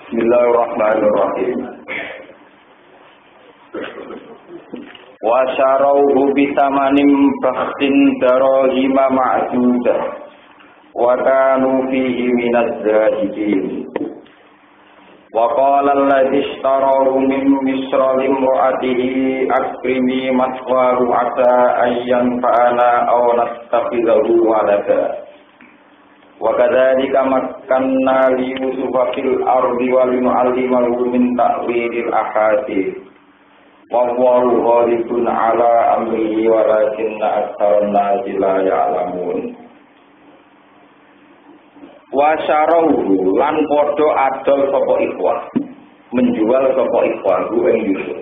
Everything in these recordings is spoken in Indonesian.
Bismillahirrahmanirrahim. Wa syarauhu bisamanim bakhtin darahima ma'dudah wa kanu fihi minaz zahidin. Wa qala alladhi ishtarahu min misra limra'atihi akrimi maswahu asa ayyan fa'ana aw nastakhidhahu walada. Wa kadzalika makkanna li Yusufa fil ardi wa linu'allimahu min ta'wilil ahadits. Wa huwa ghalibun 'ala amrihi walakinna aktsaran nasi la ya'lamun. Wa syarauhu lan padha adol sapa ikhwah, menjual sapa ikhwah ing Yusuf.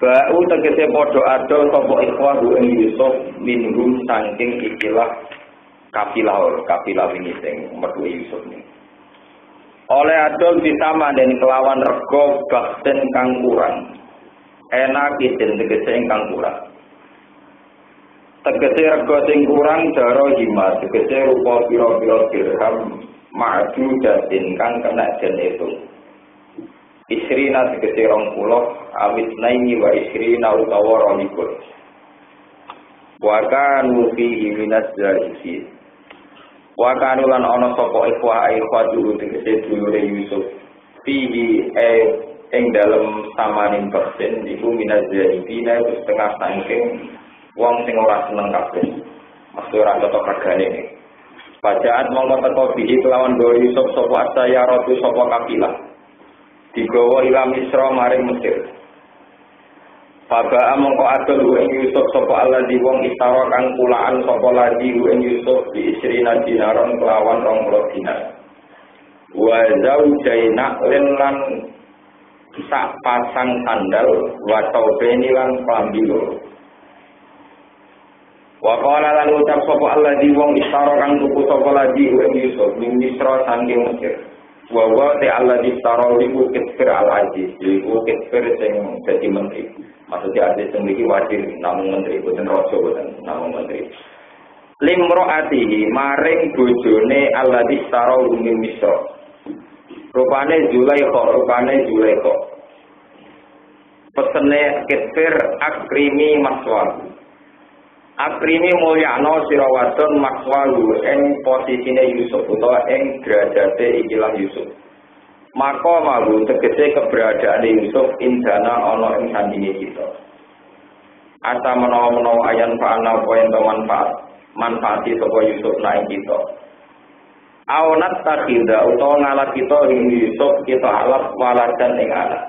Ba'u tegese padha adol sapa ikhwah ing Yusuf minhum saking ikilah kapilah ini sing metu Yusuf ini. Oleh adol ditama dan kelawan rego bahten kang kurang. Enak iden tegese ingkang kurang. Tegese rego sing kurang daro hima tegese rupa pira-pira dirham ma'du datin kang kena jen itu. Isrina tegese 20 awit naini wa isrina utawa 20. Wa kanu fihi minaz zahidin. Wa kanu lan ana sapa ikhwah dulu tegese dulure Yusuf fihi ing dalem samaning persen iku minaz zahidina setengah saking wong sing ora seneng kabeh mesti ora cocok regane. Bacaan mongko teko bihi kelawan go Yusuf sapa saya ratu sapa kapilah digawa ila Misra maring Mesir. Baba mongko adol ing Yusuf sapa alladzi wong istara kang kulaan sapa ladi ing Yusuf di isrina dinaron kelawan 20 dinar. Wa zaujaina lan sak pasang sandal wa taubeni lan klambi loro. Wa qala lan ucap sapa alladzi wong istara kang tuku sapa ladi ing Yusuf ning Misra saking Mesir. Wa wa te alladzi istara iku kitfir al-aziz iku kitfir sing dadi menteri. Maksudnya ada sendiri wajib namun menteri bukan raja bukan namun menteri. Limro'atihi maring bojone alladzi starau min Misra. Rupane Zulaikha. Pesene kitfir akrimi maswal. Akrimi mulyano sira wadon maswalu ing posisine Yusuf utawa ing derajate ikilah Yusuf. Maka malu tegese keberadaan Yusuf indana ana ing sandinge kita. Asa menawa-menawa ayan fa'ana poin manfaati sapa Yusuf naik kita. Aunat takhida utawa ngalah kita ing Yusuf kita alaf waladan ing anak.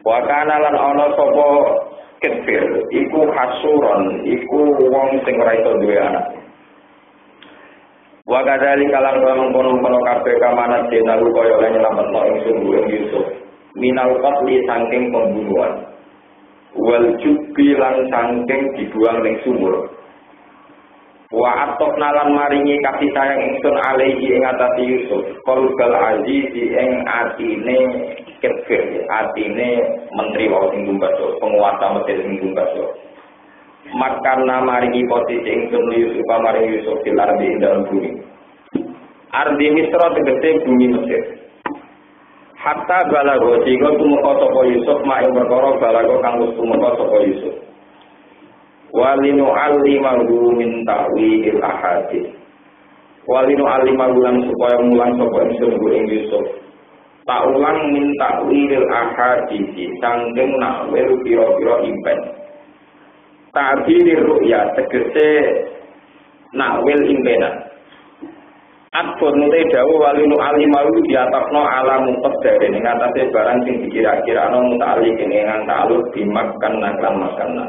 Wa kana lan ana sapa kafir iku hasuron iku wong sing ora iso duwe anak. Wa kadzalika lan mengkono-kono kabeh kamanat denalu kaya lan nyelametno ingsun Yusuf minal qatli saking pembunuhan wal jubbi lan saking dibuang ning sumur wa atokna lan maringi kasih sayang ingsun alaihi ing atase Yusuf qalbal aziz ing atine kafir atine menteri wae sing gumbaso penguasa Mesir sing gumbaso. Makan maringi posisi ingsun Yusuf maring Yusuf di ardi dalam bumi. Ardi Misra tegese bumi Mesir. Hatta balago sehingga tumeka sapa Yusuf mak perkara balago kang wis tumeka sapa Yusuf. Walinu alimahu min ta'wilil ahadits. Walinu alimahu lan supaya mulang sapa ingsun ing Yusuf. Tak ulang min ta'wilil ahadits sangking nakwil pira-pira impen. Ta'birir ru'ya tegese nakwil impenan. Atfur nute dawu walinu alimalu diatapno alamu qadare ing atase barang sing dikira-kirano muta'alliq ing ta'alluq bimakkan lan makanna.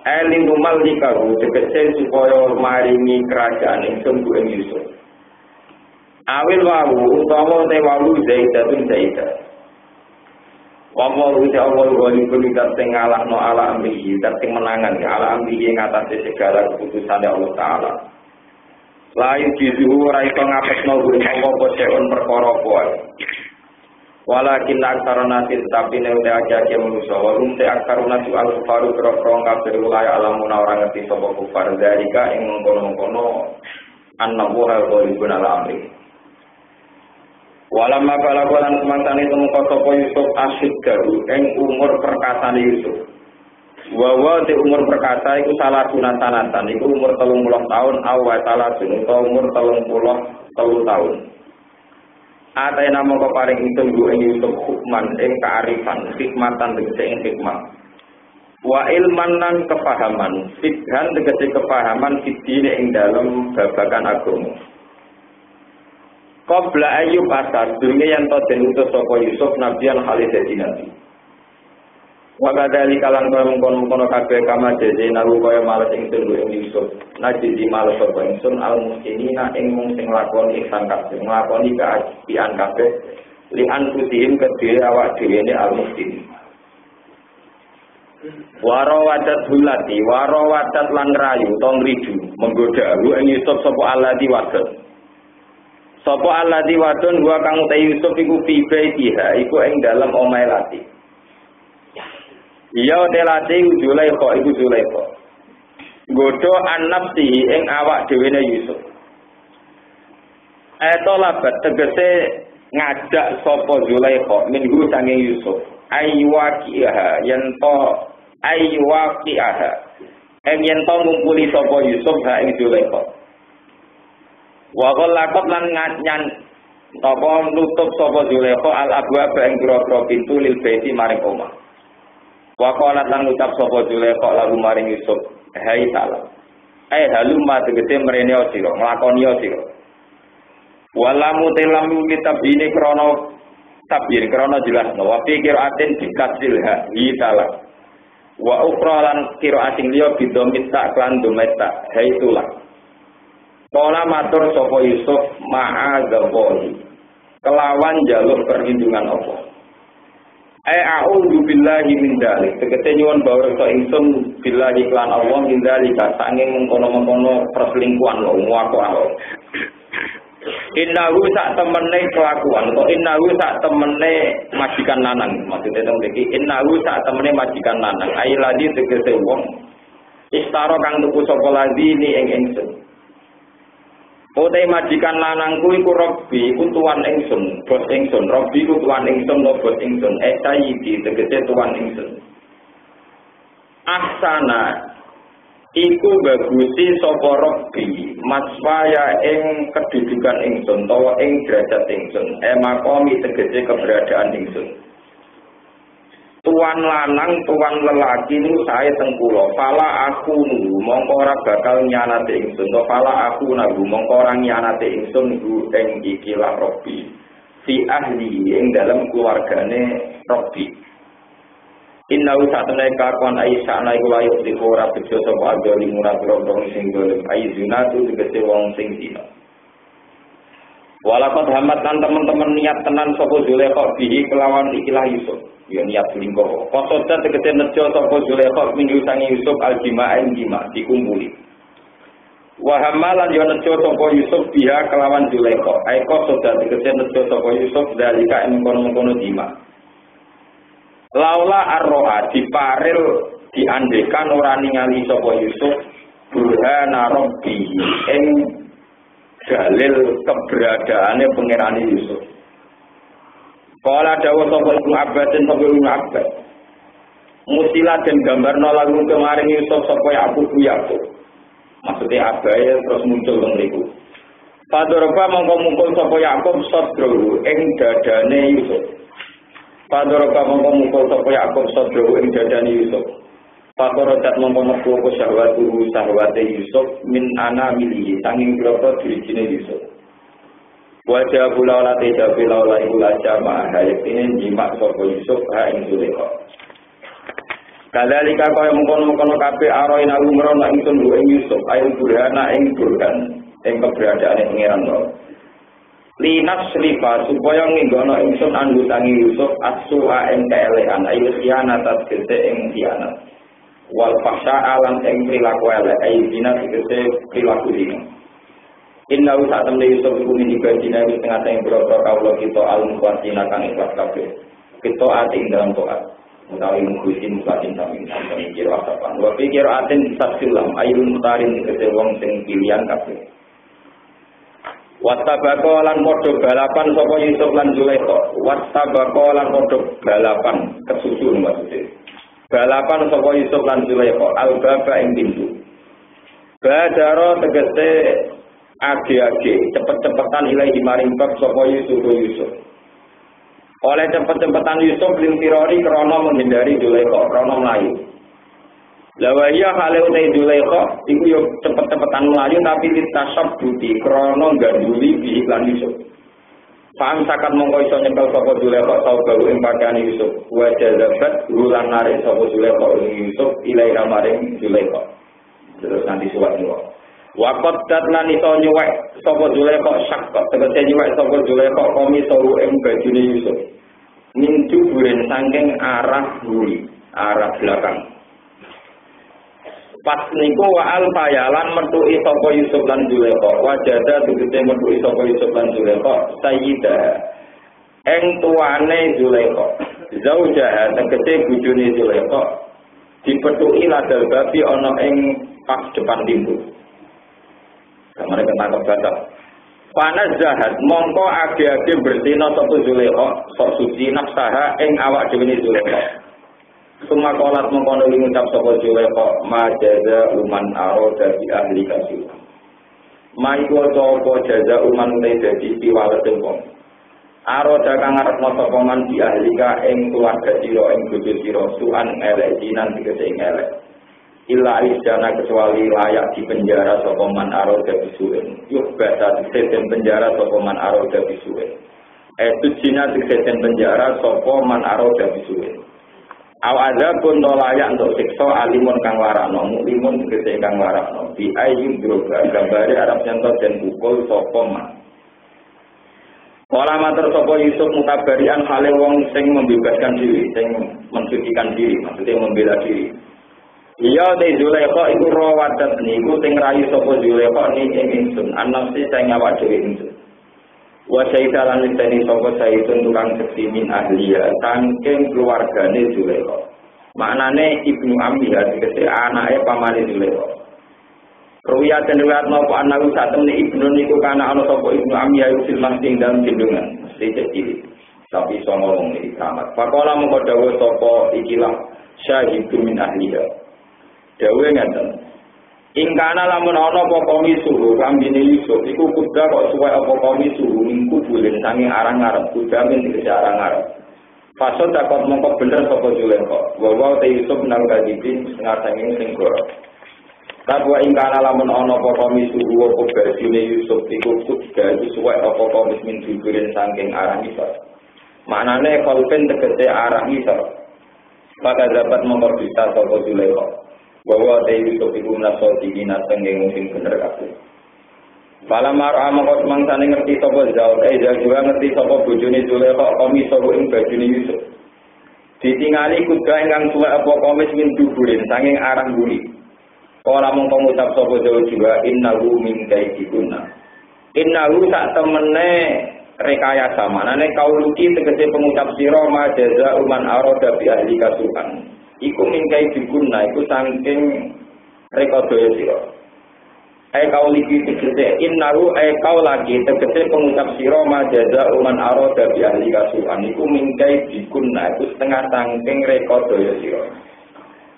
Eling rumal dikaru tegese supaya maringi kerajaan ingsun ing Yusuf. Awil wawu utawa te wawu zaidatun zaidah. Wa uti Allah ghalibun dat sing ngalahno ala amrihi, dat sing menangan ala amrihi ngatasi segala keputusan Allah taala. Layu jizuhu ora iso ngapesno ing apa seon perkara kuwi. Walakin aktaruna tapi nek akeh manusa warum te aktaruna su al-faru kro-kro kafir ulaya alamuna ora ngerti sapa kufar dalika ing mengkono-kono annahu ghalibun ala amrihi. Walamma balagolan semangtane tumeka sapa Yusuf asyid garu ing umur perkasane Yusuf. Wa te umur perkasa iku salah sunatan iku umur 30 tahun awa salah utawa umur 33 tahun. Ate namo keparing itu ing Yusuf hukman ing kearifan hikmatan tegese ing hikmah. Wa ilman lan kepahaman fikhan tegese kepahaman fitine ing dalem babagan agama. Qabla ayyub asar dunia yang to den utus sapa Yusuf nabiyan khalid dadi nabi. Wa kadali kalan kono kabeh kama dene naru kaya males ing turu ing Yusuf. Nabi di males sapa ingsun al muslimina ing mung sing lakoni ihsan kabeh, nglakoni kaapian kabeh li anfusihim kedhe awak dhewe al muslimin. Warawadat lan rayu tong ridu menggoda ing Yusuf sapa alladhi wadon. Sapa alladhi wadon wa kang uta Yusuf iku fi baitiha iku ing dalem omahe lati. Iya telati Zulaikha iku Zulaikha. Godho annafsi ing awak dhewene Yusuf. Labat tegese ngajak sapa Zulaikha minggu sange Yusuf. Aywaqiha yento aywaqiha. Yento ngumpuli sapa Yusuf ha ing Zulaikha. Wa qallaqat lan ngan apa nutup sapa Zulaikha al-abwab ing pira-pira pintu lil baiti maring omah. Wa qalat lan ucap sapa Zulaikha lalu maring Yusuf, "Hai salam." Halumma tegese mrene sira, nglakoni sira. Walamu telam kitabine krana tabir krana jelasno wa pikir aten dikasilha hi salam. Wa ukhra lan kira asing liya bidomit tak lan dometa, hai tulah. Kala matur sapa Yusuf ma'adzallahi kelawan jaluk perlindungan Allah. A'udzu billahi min dzalik. Tegese nyuwun bawrsa ingsun billahi lan Allah min dzalika sanging mengkono-mengkono perselingkuhan lho muako Allah. Innahu sak temene kelakuan atau innahu sak temene majikan lanang. Maksudnya teng mriki innahu sak temene majikan lanang. Ai ladi tegese wong istara kang tuku sapa ladi ni ing ingsun. Ote majikan lanangku iku Robbi, iku tuan ingsun, bos ingsun. Robbi iku tuan ingsun, bos ingsun. Sayyidi tegese tuan ingsun. Ahsana iku bagusi sapa Robbi, maswaya ing kedudukan ingsun, utawa ing derajat ingsun. Makomi tegese keberadaan ingsun. Tuan lanang, tuan lelaki niku sae teng kula. Fala aku mongko ora bakal nyanate ingsun. Fala aku nagu mongko ora nyanate ingsun ing ikilah Robbi. Fi ahli ing dalam keluargane Robbi. Inna usatane kakuan Aisyah ana iku ayo ora bejo sapa adoli murah-murah sing golem. Aizunatu tegese wong sing zina. Walakot hamat lan teman-teman niat tenan sapa Zulaikha bihi kelawan ikilah Yusuf. Ya niat selingkuh. Kosoda tegese nejo sapa Zulaikha minggu sangi Yusuf al-jima'in jima dikumpuli. Wa hamalan ya nejo sapa Yusuf biha kelawan Zulaikha. Ai kosoda tegese nejo sapa Yusuf dalika ing kono-kono jima. Laula ar-ro'a diparil diandekan ora ningali sapa Yusuf burhana rabbi ing dalil keberadaannya pengerani Yusuf. Kala dawuh sapa Ibnu Abbas dan sapa Ibnu Abbas. Musilah dan gambarno lagu kemarin Yusuf sapa Yakub. Maksudnya abae terus muncul teng mriku. Padoroba mongko mungkul sapa Yakub sadru ing dadane Yusuf. Padoroba mongko mungkul sapa Yakub sadru ing dadane Yusuf. Pakorodat mongko metu syahwate Yusuf min anamili sanging groko dirijine Yusuf. Wajah pula olah tidak bila olah iku laja ma'ahayat ini jimat sapa Yusuf ing Zulaikha. Kadalika kaya mengkono-mengkono kabeh aroin aku merono ingsun ing Yusuf ayo burhana ing burhan ing keberadaane pangeran. linas rifa supaya nginggono ingsun anggutangi Yusuf as-su'a ing keelekan ayu khianat tegese ing khianat wal fahsya alam ing perilaku elek ayu dina tegese perilaku dina inna usa temne Yusuf iku minibadina wis tengah ing boro kawula kita al-muqaddina kang ikhlas kabeh kita ati ing dalam taat utawi mungkin mukatin sami sampeyan kira apa wa pikir aten disasilam ayu mutarin tegese wong sing pilihan kabeh Wastabaqo lan padha balapan sapa Yusuf lan Zulaikha. Wastabaqo lan padha balapan kesusu maksudnya. Balapan sapa Yusuf lan Zulaikha al-baba ing pintu. Badaro tegese age-age cepet-cepetan ilahi maring bab sapa Yusuf. Oleh cepet-cepetan Yusuf limtirori krana menghindari Zulaikha, krana mlayu. Lawaya hale utai Zulaikha iku yo cepet-cepetan mlayu tapi ditasab budi krana ganduli bi iklan Yusuf. Paham sakat mongko iso nyekel sapa Zulaikha tau gawe ing pakaian Yusuf. Wa jazabat rulan narik sapa Zulaikha ing Yusuf ilai maring Zulaikha. Terus nanti suwat niku. Wa qaddat lan iso nyuwek sapa Zulaikha syakka tegese nyuwek sapa Zulaikha komi sawu ing bajune Yusuf. Min juburen saking arah buri, arah belakang. Pas niku wa al fayalan metuki sapa Yusuf lan Zulaikha wajada tegese metuki sapa Yusuf lan Zulaikha sayyida ing tuane Zulaikha zaujaha tegese bojone Zulaikha dipetuki ladal babi ana ing pas depan pintu kamare ketangkep batak panas jahat mongko age-age bersina sapa Zulaikha sok suci nafsaha ing awak dhewe Zulaikha Sumakolat mengkono ngucap sapa Zulaikha majaza uman aroda bi ahli kasul. Maiku sapa jaza uman te dadi piwales wong. Aroda kang arep sapa man bi ahli ka ing keluarga sira ing bojo sira suan elek dinan tegese elek. Illa isjana kecuali layak di penjara sapa man aroda bisuwen. Yuk bata diseten penjara sapa man aroda bisuwen. Jina diseten penjara sapa man aroda bisuwen. Awada pun layak untuk siksa alimun kang warakno muklimun tegese kang warakno bi ayyim droga gambare arep nyentot den pukul sapa man. Kala matur sapa Yusuf mutabarian hale wong sing membebaskan diri, sing mensucikan diri, maksudnya membela diri. Iya te Zulaikha iku rawadat niku sing rayu sapa Zulaikha ning ingsun, anasi sing awak dhewe ingsun. Wa syaidalan lisani sapa saitun tukang seksi min ahliya saking keluargane Zulaikha. Maknane ibnu Ammiha tegese anake pamane Zulaikha. Ruya den riwayat napa ana satemene ibnu niku kana ana sapa ibnu Ammiha iku silman ing dalem gendongan, sedhek cilik. Tapi iso ngomong iki kamat. Pakola mengko dawuh sapa ikilah syahidun min ahliya. Dawuh ngaten. Ingkana lamun ana apa komisuh kambine Yusuf iku kuda kok suwe apa komisuh minggu bulen sange arang ngarep kuda men dikece arang ngarep fasod dapat mongko bener sapa Zulaikha wa te Yusuf nang kadipin setengah sange sing goro kabeh ingkana lamun ana apa komisuh apa bajune Yusuf iku kuda suwe apa komis min bulen saking arang isor maknane kalpen tegese arang isor maka dapat mongko bisa sapa Zulaikha bahwa te Yusuf iku nasol dina tengeng sing bener kabeh. Fala mar'a mongko mangsane ngerti sapa Zaud, juga ngerti sapa bojone Zulaikha komis sapa ing bajune Yusuf. Ditingali kuda ingkang suwe apa komis min duburin sanging arang buri. Kala mongko ngucap sapa Zaud juga innahu min kaidikuna. Innahu sak temene rekayasa manane kauluki tegese pengucap sira ma jaza uman arada bi ahli kasukan. Iku mingkai diguna, iku saking rekodaya sira. Kau lagi tegese innahu kau lagi tegese pengucap sira majaza uman arada bi ahli kasuhan. Iku mingkai diguna, iku setengah saking rekodaya sira.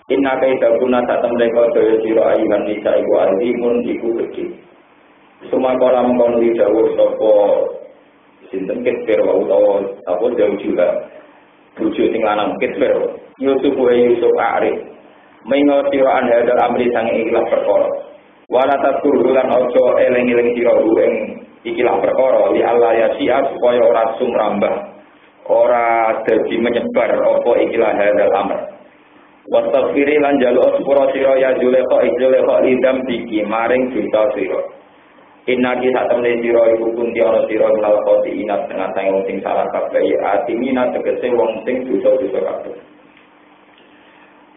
Inna kaita guna satem rekodaya sira ayuhan nisa iku alimun iku gede. Sumakala mengkono dawuh sapa sinten Kitfir utawa apa jauh juga. Bojo sing lanang Kitfir. Yusuf Arif mengo sira an hadal amri sang ikhlas perkara wala takurulan ojo eling-eling sira ing ikhlas perkara li Allah ya sia supaya ora sumrambah ora dadi menyebar apa ikhlas hadal amr wastaghfiri lan jaluk sepura sira ya Zulaikha lidam diki maring dosa sira Inna kisah temne sira iku kunti ana sira nglakoni inat tengah tengah sing salah kabeh atimina tegese wong sing dosa-dosa kabeh.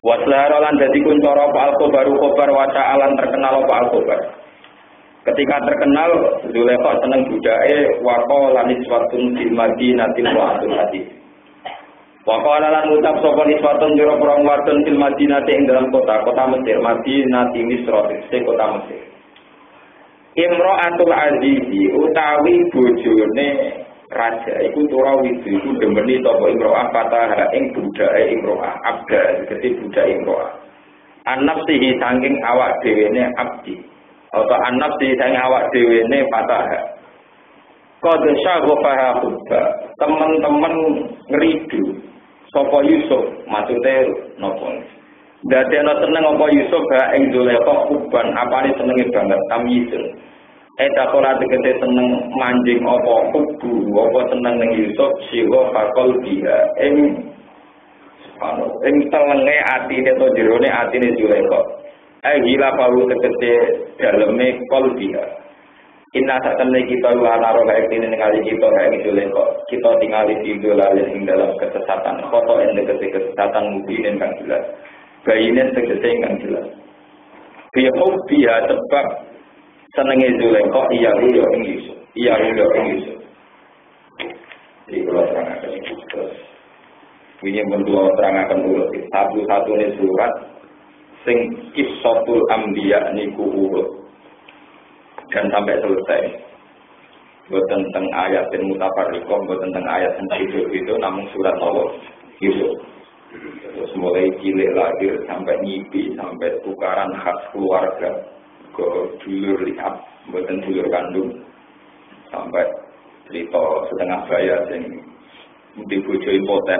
Waslahara lan dadi kuncoro apa al-khobaru khobar waca alan terkenal apa al-khobar. Ketika terkenal Zulaikha seneng budake waqo lan iswatun fil madinatil wa'atul hadis. Waqo lan ucap sapa iswatun jero perang wadon fil madinati ing dalam kota Mesir, Madinati Misra, kota Mesir. Imro'atul azizi utawi bojone raja iku turawid iku demeni sapa imro'ah fatah ing budake imro'ah abda gede budake imro'ah annafsihi saking awak dhewene abdi atau annafsihi saking awak dhewene fatah qad syaghafaha hubba teman-teman ngridu sapa Yusuf maksude napa dadekno seneng apa Yusuf ha ing Zulaikha hubban apane senenge banget tamyisun kola tegese seneng manjing apa kubu apa seneng ning Yusuf sira fakol biha ing telenge atine to jerone atine Zulaikha gila pawu tegese daleme kol biha inna satamne kita lanaro kae dene ningali kita kae Zulaikha kita tingali di ing dalam kesesatan foto ing tegese kesesatan mungkin kang jelas bayine tegese kang jelas biya sebab senenge Zulaikha iya ruyo ing Yusuf. Jadi kalau terangkan itu terus ini menjual terangkan dulu satu-satunya surat sing Qissatul Anbiya niku urut dan sampai selesai. Buat tentang ayat dan mutafarriqah, buat tentang ayat yang itu namun surat Allah Yusuf. Terus mulai cilik lahir sampai nyipi sampai tukaran hak keluarga. Ke dulur lihat, buatan dulur kandung sampai cerita setengah bayar dan mungkin bojo impoten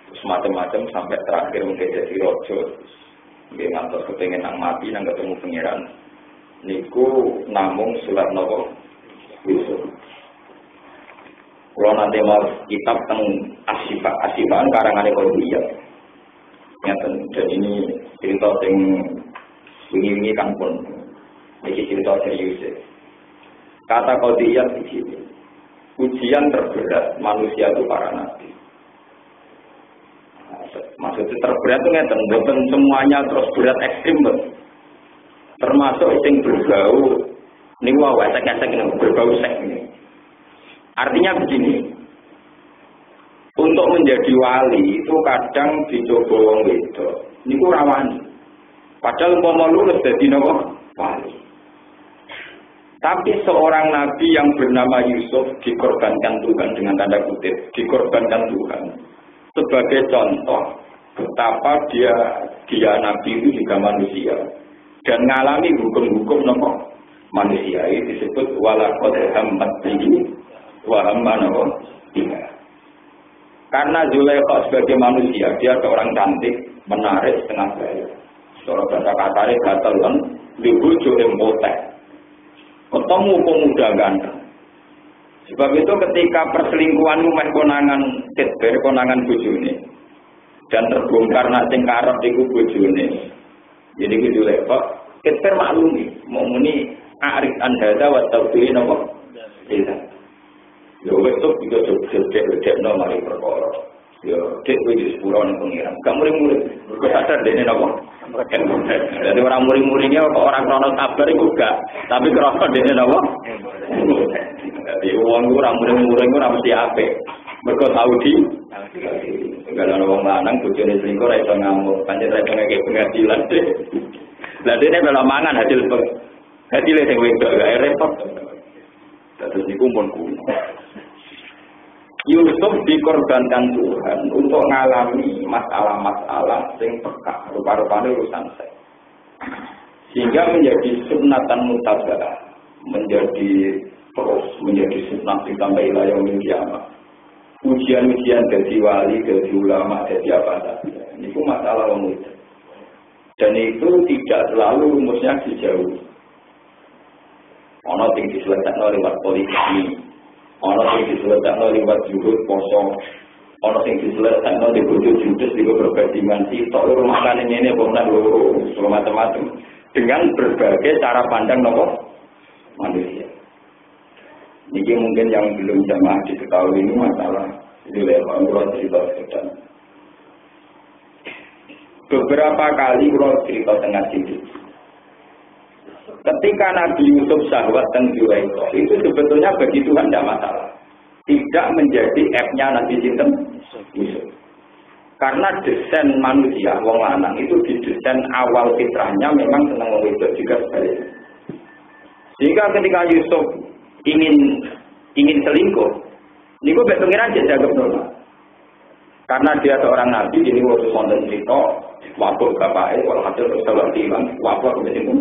terus macam-macam sampai terakhir mungkin jadi rojo mungkin ngantos kepengen nang mati nang ketemu pengiran niku namung surat nopo Yusuf. Kalau nanti mau kitab teng asifaan karangane Qodiyah dan ini cerita yang ini kan pun, ini cerita serius. Kata Qodiyah begini, ujian terberat manusia itu para nabi. Maksudnya terberat itu ngeten, bukan semuanya terus berat ekstrim, termasuk yang berbau, ini wawah esek-esek ini berbau seks ini. Artinya begini, untuk menjadi wali itu kadang dicoba wong wedok, ini rawan. Padahal umpama lulus dadi napa? Wali. Tapi seorang nabi yang bernama Yusuf dikorbankan Tuhan dengan tanda kutip, dikorbankan Tuhan sebagai contoh betapa dia nabi itu juga manusia dan mengalami hukum-hukum napa? Manusia itu disebut walaqad hammat bihi wa hamma napa? Karena Zulaikha sebagai manusia dia seorang cantik, menarik, setengah gaya. Seorang bahasa kasare gatel kan dibujo empotek. Ketemu pemuda ganteng. Sebab itu ketika perselingkuhanmu meh konangan ketber konangan bojone dan terbongkar nak sing karep iku bojone. Jadi ku Zulaikha ketber maklumi mau muni arif andada wa tawfi napa? Tidak. Yo wis tok juga cek mari perkara. Yo cek wis sepuro nang pengiran. Gak murid-murid. Kok sadar dene napa? Jadi orang murid-muridnya orang krono sabar iku gak, tapi krono dene napa? Jadi wong ora murid-murid ora mesti apik. Mergo tau di kalau wong lanang bojone selingkuh ora iso ngamuk, pancen ora iso ngeke pengadilan. Lah dene melu mangan hasil sing wedok gak repot. Terus niku pun kuno. Yusuf dikorbankan Tuhan untuk mengalami masalah-masalah yang peka, rupa-rupanya urusan seks. Sehingga menjadi sunatan mutabah, menjadi sunnah sampai ilayah kiamat. Ujian-ujian dari wali, dari ulama, dari apa saja. Ini pun masalah umum. Dan itu tidak selalu rumusnya dijauhi. Ono sing diselesaikan lewat politik. Ono sing diselesaikan lewat juhud poso, ono sing diselesaikan di bojo judes di beberapa dimensi. Tok rumah kan ini bonan loro macam-macam dengan berbagai cara pandang nopo manusia. Ini mungkin yang belum jamaah diketahui ini masalah kalau cerita sedang. Beberapa kali kalau cerita tengah sini. Ketika Nabi Yusuf syahwat dan Zulaikha itu sebetulnya bagi Tuhan tidak masalah. Tidak menjadi F-nya Nabi Yusuf. Karena desain manusia, wong lanang itu didesain awal fitrahnya memang senang wong wedok juga sebaliknya. Sehingga ketika Yusuf ingin selingkuh, niku pengiran dia jaga normal. Karena dia seorang nabi, ini waktu konten cerita, wabuk bapaknya, kalau hasil terus hilang, wabuk begitu.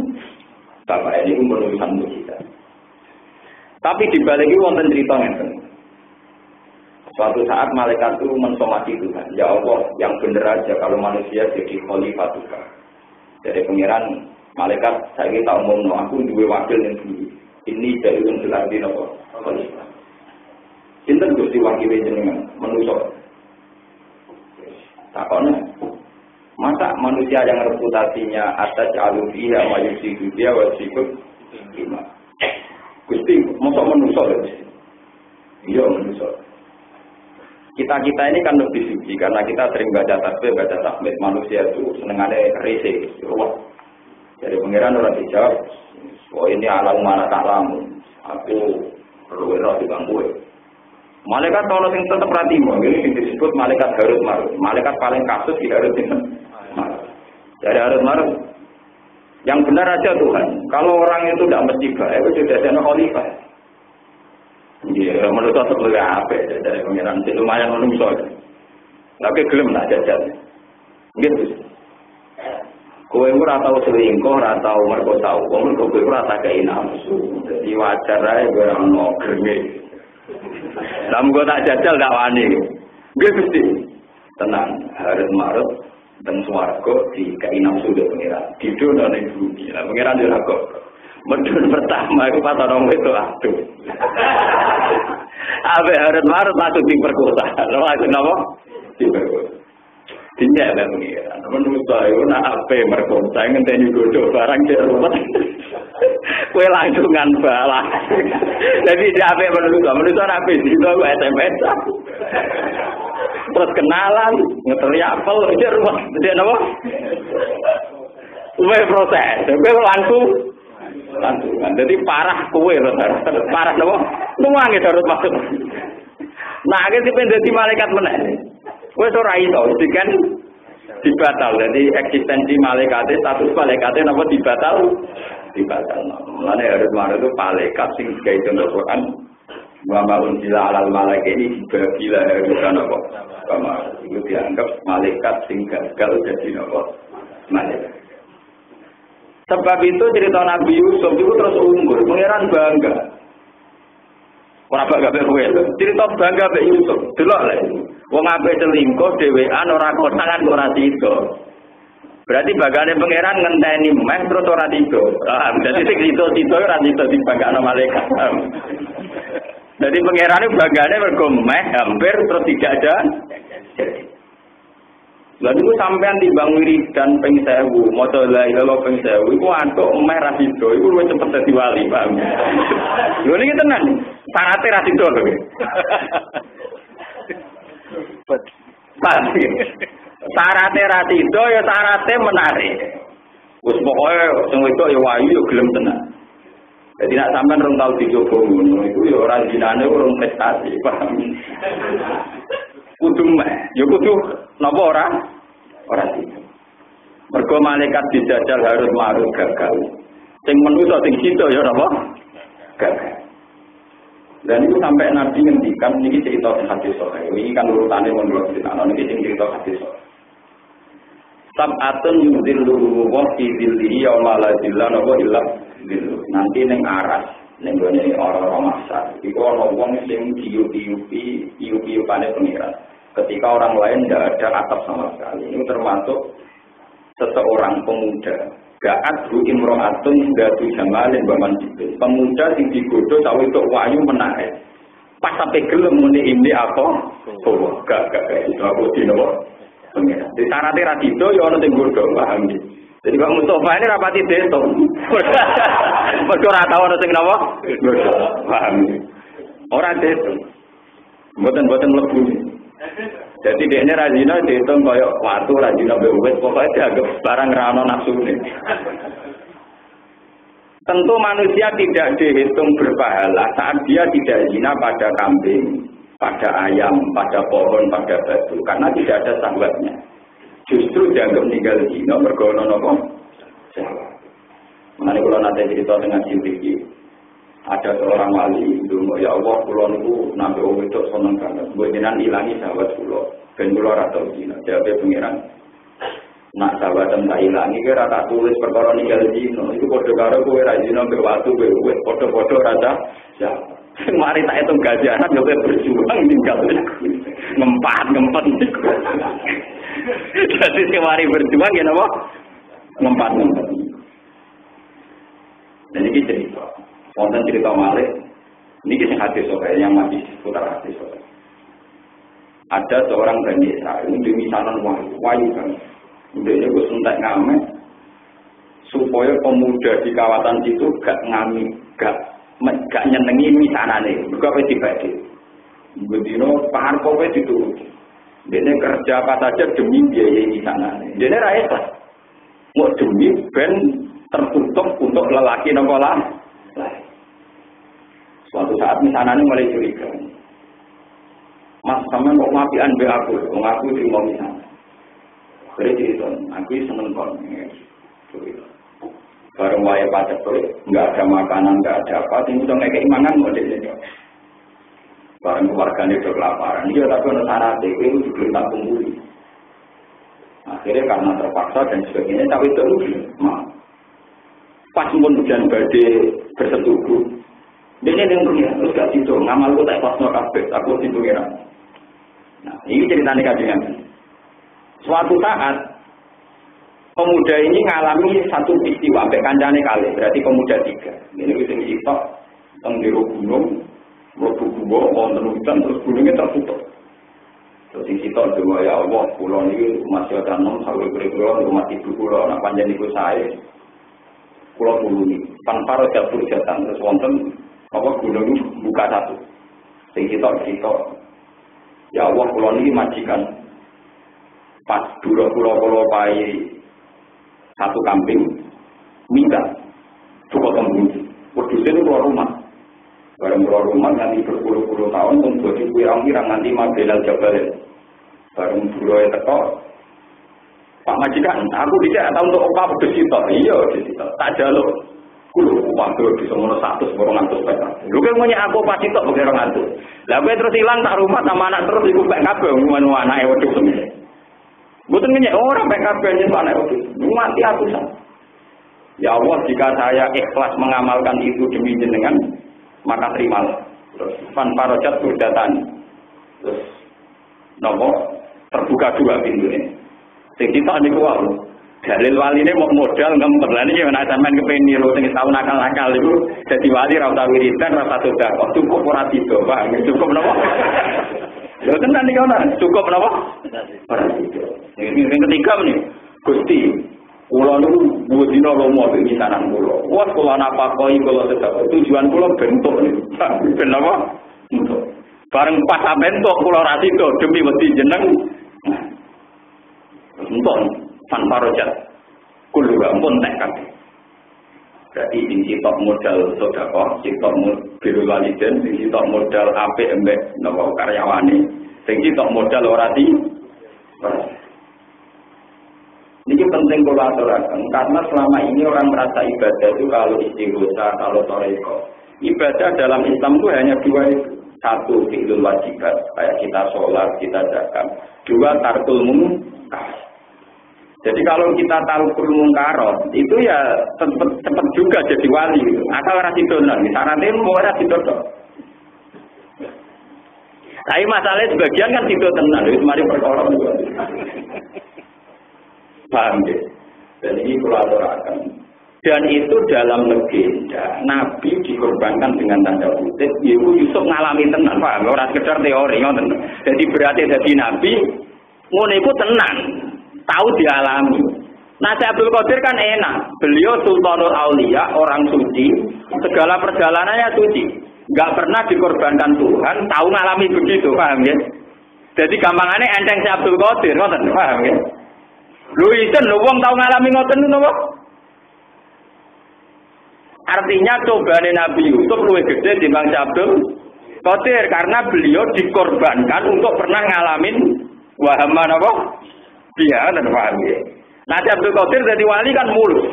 Bapak ini menuliskan mujizat. Tapi dibalik itu wonten cerita ngeten. Suatu saat malaikat itu mensomasi Tuhan. Ya Allah, yang benar aja kalau manusia jadi khalifah Tuhan. Jadi pengiran malaikat saya kita umum aku dua wakil yang sendiri. Ini dari unsur arti apa? Khalifah. Cinta Gusti wakil jenengan manusia. Takone. Masa manusia yang reputasinya atas alufiya majusi dunia wajibut lima. Gusti, masa manusia lagi? Iya manusia. Kita ini kan lebih suci karena kita sering baca tasbih, baca tahmid. Manusia itu senengannya rese, ruwet. Jadi pengiran orang dijawab, oh ini alam mana tak lamu. Aku perlu di bangku. Malaikat kalau yang tetap perhatimu, ini disebut malaikat Harut Marut. Malaikat paling kasus di Harut ini. Dari Harut Marut. Yang benar aja Tuhan. Kalau orang itu tidak mesti baik, itu sudah ada khalifah. Iya, menurut saya lebih apa dari pengiran itu lumayan menungso. Tapi gelem nak jajal. Gitu. Kowe ora tau selingkuh, ora tau merkosa wong, kowe ora tak kei nafsu. Jadi wajar ae ora ono grenge. Lam go tak jajal dak wani. Nggih Gusti. Tenang, harus marut dan swarga di kei nafsu de pengiran. Didono ning bumi. Lah pengiran yo kok. Medun pertama itu pas orang itu aduh. Abe harus marut masuk di perkosa. Lalu apa? Di perkosa. Tidak ada pengiran. Menurut saya, nak abe merkosa ngenteni godo barang di rumah. Kue langsungan balas. Jadi dia abe menurut saya abe itu aku SMS. Terus kenalan, ngeteli apel di rumah. Jadi apa? Kue proses. Kue langsung. Jadi parah kue, parah nopo, nuangi harus masuk. Nah, kita pendeti malaikat mana? Kue sorai itu, kan dibatal. Jadi eksistensi malaikatnya, status malaikatnya nopo dibatal. Mana harus marah itu malaikat sing kayak contoh Quran. Muhammad unsila alal malaikat ini bila harusan nopo. Itu dianggap malaikat sing gagal jadi nopo malaikat. Sebab itu cerita Nabi Yusuf itu terus unggul, pengiran bangga. Ora bangga mbek kowe. Cerita bangga mbek Yusuf. Delok lho. Wong ape selingkuh dhewean ora kotangan ora tido. Berarti bagane pengiran ngenteni meh terus ora tido. Dadi sing tido ora tido dibanggakno malaikat. Jadi pengiran bagane mergo meh hampir terus tidak ada. Lalu itu sampean timbang wiridan ping 1000, maca la ilaha ping 1000, iku antuk emeh ra sida, iku luwih cepet dadi wali, paham. Lho niki tenan, syaratnya ra sida lho. Syaratnya ra sida ya syaratnya menarik. Wis pokoke sing wedok ya wayu ya gelem tenan. Jadi nek sampean rong tau dicoba ngono iku ya ora dinane urung prestasi, paham. Kudu meh, ya kudu napa ora sih. Mergo malaikat dijajal harus marut gagal. Sing manusa sing sida ya napa? Gagal. Dan itu sampai Nabi ngendikan niki cerita hadis sahih. Ini kan urutane menurut cerita niki sing cerita hadis sahih. Sab'atun yudhilluhu wa fi dhillihi yauma la dhilla illa dhilluh. Nanti ning aras ning gone orang-orang masyar. Iku ana wong sing diupi-upane pengiran. Ketika orang lain tidak ada atap sama sekali. Ini termasuk seseorang pemuda. Ga'at hu imro'atun gatu jamalin baman jibil. Pemuda yang digodoh tahu itu wahyu menarik. Pas sampai gelem muni ini apa? Oh, gak itu aku dino. Di syaratnya radito ya ana sing godoh, paham. Jadi Pak Mustafa ini rapati deto. Mergo ora tau ana sing napa? Paham. Ora dihitung. Mboten mlebu. Jadi dia ini rajina dihitung kaya watu rajina bewet pokoknya dianggap barang rano nafsune. Tentu manusia tidak dihitung berpahala saat dia tidak zina pada kambing, pada ayam, pada pohon, pada batu karena tidak ada sahabatnya. Justru dianggap meninggal zina mergono nopo. Mengenai kalau nanti cerita dengan Siddiq, ada seorang wali itu, ya Allah, pulau itu nabi orang itu senang banget. Buat jenengan hilangi sahabat pulau, dan pulau atau zina. Jadi pengiran, nak sahabat tak hilangi, kira tak tulis perkara ninggal zina. Itu kode karo kue rajina berwatu berwet, kode rada. Ya, mari tak itu gajaran, juga berjuang tinggal ngempet. Jadi semari berjuang ya napa? Ngempet. Dan ini cerita. Wonten cerita Malik, ini kisah hadis sokai yang masih seputar hadis sokai. Ada seorang Bani Israil, ini misalan wayu kan. Dia gue sentak ngamen, supaya pemuda di kawasan itu gak ngami, gak nyenengi misanane. Berapa dibagi? Bedino pahar kowe dituruti. Dia kerja apa saja demi biaya misanane. Dia rakyat, mau demi ben tertutup untuk lelaki nopola. Suatu saat misalnya mulai curiga. Mas sama kok ngapian be aku terima misalnya. Beri cerita, aku seneng kon. Bareng wae pacet tuh, nggak ada makanan, nggak ada apa, tinggal dong kayak keimanan modelnya. Bareng keluarganya udah kelaparan, dia tapi ada syarat itu juga tak kumpuli. Akhirnya karena terpaksa dan sebagainya, tapi itu rugi. Pas pun hujan badai bersetubuh. Dia yang punya, terus gak tidur, ngamalku tak pas kabeh, aku tidur kira. Nah, ini ceritanya kajian. Suatu saat, pemuda ini mengalami satu peristiwa, sampai kancane kali, berarti pemuda 3. Ini bisa diitok, tenggeru gunung, merubuh gua, wonten hujan, terus gunungnya tertutup. Terus diitok juga, ya Allah, pulau ini masih ada 6, sampai beri-beri, rumah ibu pulau, nak panjang itu saya. Pulau dulu ini, tanpa rojak jatan, terus wonten, apa gunung buka satu. Sing kita. Ya Allah, pulau ini majikan. Pas pulau pai satu kambing, minta cukup tembus. Wedusnya itu keluar rumah. Barang keluar rumah nanti berpuluh-puluh tahun, membuat pirang-pirang nanti Mabelal Jabalin. Barang pulau teko. Pak majikan, aku tidak tahu untuk apa wedus itu. Iya, itu tak jaluk. Kulo waktu di semono 100 200 perak. Lho kok menye aku pasti tok bagi 200. Lah kowe terus ilang tak rumah sama anak terus iku pek kabeh ngono anake wedhus semene. Mboten ngenyek ora pek kabeh nyen anak wedhus. Mati aku san. Ya Allah, jika saya ikhlas mengamalkan itu demi jenengan, maka terimalah. Terus fan parojat burdatan. Terus nopo terbuka dua pintunya. Sing kita niku wae. Dalil wali ini mau modal ngempet lah ini gimana sampean kepengen niru sing tahun nakal itu jadi wali ra usah wiridan ra usah sedekah cukup ora tido Pak cukup napa lho tenan iki ana cukup napa ora tido ini ketiga nih Gusti kula niku dua dina lomo misanan kula wah kula napa koi kula sedekah tujuan kula bentuk niku ben napa untuk bareng pas bentuk kula ra tido demi wedi jeneng untuk fan parojat kulo ampun nek kabeh. Berarti sing sitok modal sedekah, sitok modal waliden, sing sitok modal apik embek napa karyawane, sing sitok modal ora di. Ini penting kula aturaken karena selama ini orang merasa ibadah itu kalau istighosa, kalau toreko. Ibadah dalam Islam itu hanya dua itu. Satu, fi'lul wajibat, kayak kita sholat, kita zakat. Dua, tarkul munkar. Jadi kalau kita tahu mungkarot itu ya cepat juga jadi wali. Asal rasidonan, misalnya mau rasidonan. Tapi masalahnya sebagian kan tidur tenang, itu mari perkara juga. Paham ya? Dan ini kolaborasi. Dan itu dalam legenda, Nabi dikorbankan dengan tanda kutip. Ibu Yusuf ngalami tenang, paham? Orang sekedar teori, jadi berarti jadi Nabi, ngono iku tenang. Tahu dialami. Nah, Syekh Abdul Qadir kan enak. Beliau Sultanul Aulia, orang suci, segala perjalanannya suci. Enggak pernah dikorbankan Tuhan, tahu ngalami begitu, paham ya? Jadi gampangannya enteng Syekh Abdul Qadir, ngoten, paham ya? Lho isen lho wong tahu ngalami ngoten napa? Artinya cobaan Nabi Yusuf luwih gede timbang Syekh Abdul Qadir karena beliau dikorbankan untuk pernah ngalamin wahama napa? Dia dan paham ya. Nah, Abdul Qadir jadi wali kan mulus.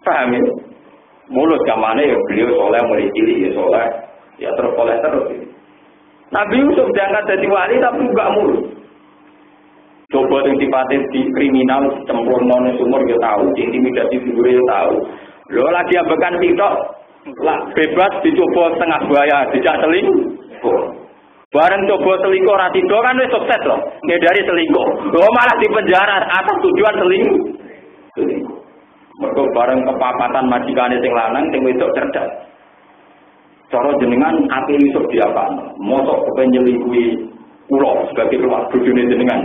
Paham ya? Mulus gamane ya beliau soleh mulai cilik ya soleh. Ya terus soleh terus. Nabi Yusuf diangkat jadi wali tapi enggak mulus. Coba yang sifatnya di kriminal, cemplung nol sumur dia tahu, intimidasi figur dia tahu. Lo lagi ambekan TikTok, lah bebas dicoba setengah buaya, dijak selingkuh. Bareng coba selingkuh ratido kan wis sukses loh, ngedari selingkuh. Lo malah di penjara atas tujuan selingkuh. Mergo bareng kepapatan majikane sing lanang sing wedok cerdas. Cara jenengan ape Yusuf diapakno? Mosok kepen nyelingkuhi kula sebagai keluarga bojone jenengan.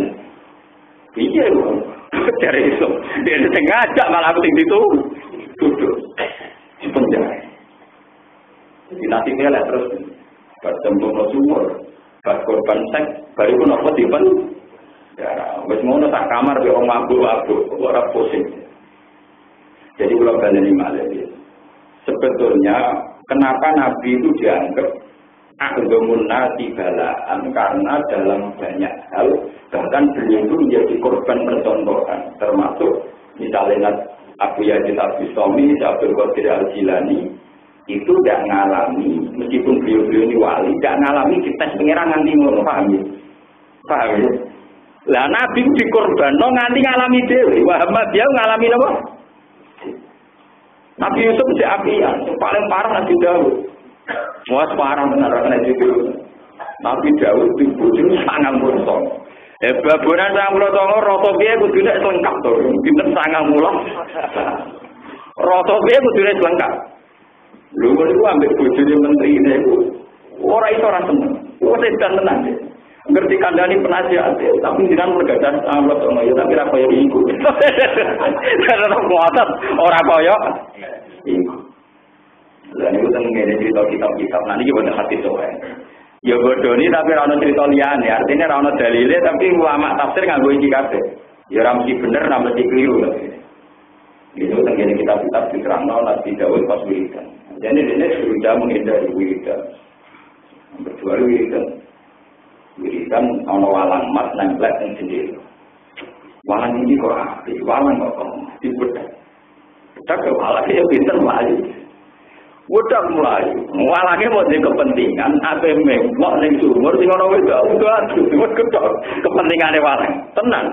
Iya lho, dari Yusuf. Dia ngajak malah aku itu duduk di penjara. Jadi nasibnya lah terus bertembung no sumur, berkorban seks, baru pun apa di penjara. Wes ngono tak kamar be wong mabuk-mabuk, ora pusing. Jadi kalau baleni malih sebetulnya kenapa Nabi itu dianggap aghamun nasi balaan karena dalam banyak hal bahkan beliau itu menjadi korban percontohan termasuk misalnya Abu Yazid Al-Bistami, Abdul Qadir Al-Jilani itu tidak ngalami meskipun beliau ini wali tidak ngalami dites pengiran nganti ngono paham ya? Paham ya? Lah Nabi dikorban nganti ngalami dewe Muhammad dia ngalami apa? Nabi Yusuf si apian paling parah Nabi Daud. Muat parang benar-benar itu. Nabi Daud di bujur sangang bersong. Baburan sangang bersong, roto biaya kudune selengkap tuh. Kita sangang mulang. Roto biaya kudune selengkap. Lu itu ambil bujurnya menteri ini. Orang itu orang seneng. Orang itu tenang. Ngerti kandani penasihat. Tapi jangan pergadan Allah tuh. Tapi apa yang diikut. Karena muatan orang koyok. Ikut. Dan itu tentang cerita kitab-kitab. Nanti juga ada hati soal. Ya bodoh ini tapi rano cerita liane. Artinya rano dalile tapi ulama tafsir nggak boleh dikasih. Ya ramsi bener, ramsi keliru. Itu tentang kitab-kitab diterangkan Nabi Daud pas wiridan. Jadi ini sudah menghindari wiridan. Berdua wiridan. Wiridan ono walang mat nempel yang sendiri. Walang ini kok api, walang kok dibedak. Bedak ke walang ya pinter melayu. Udah mulai, walangnya mau jadi kepentingan, apa mau nih sumur, sing orang itu udah ketok kepentingannya walang, tenang,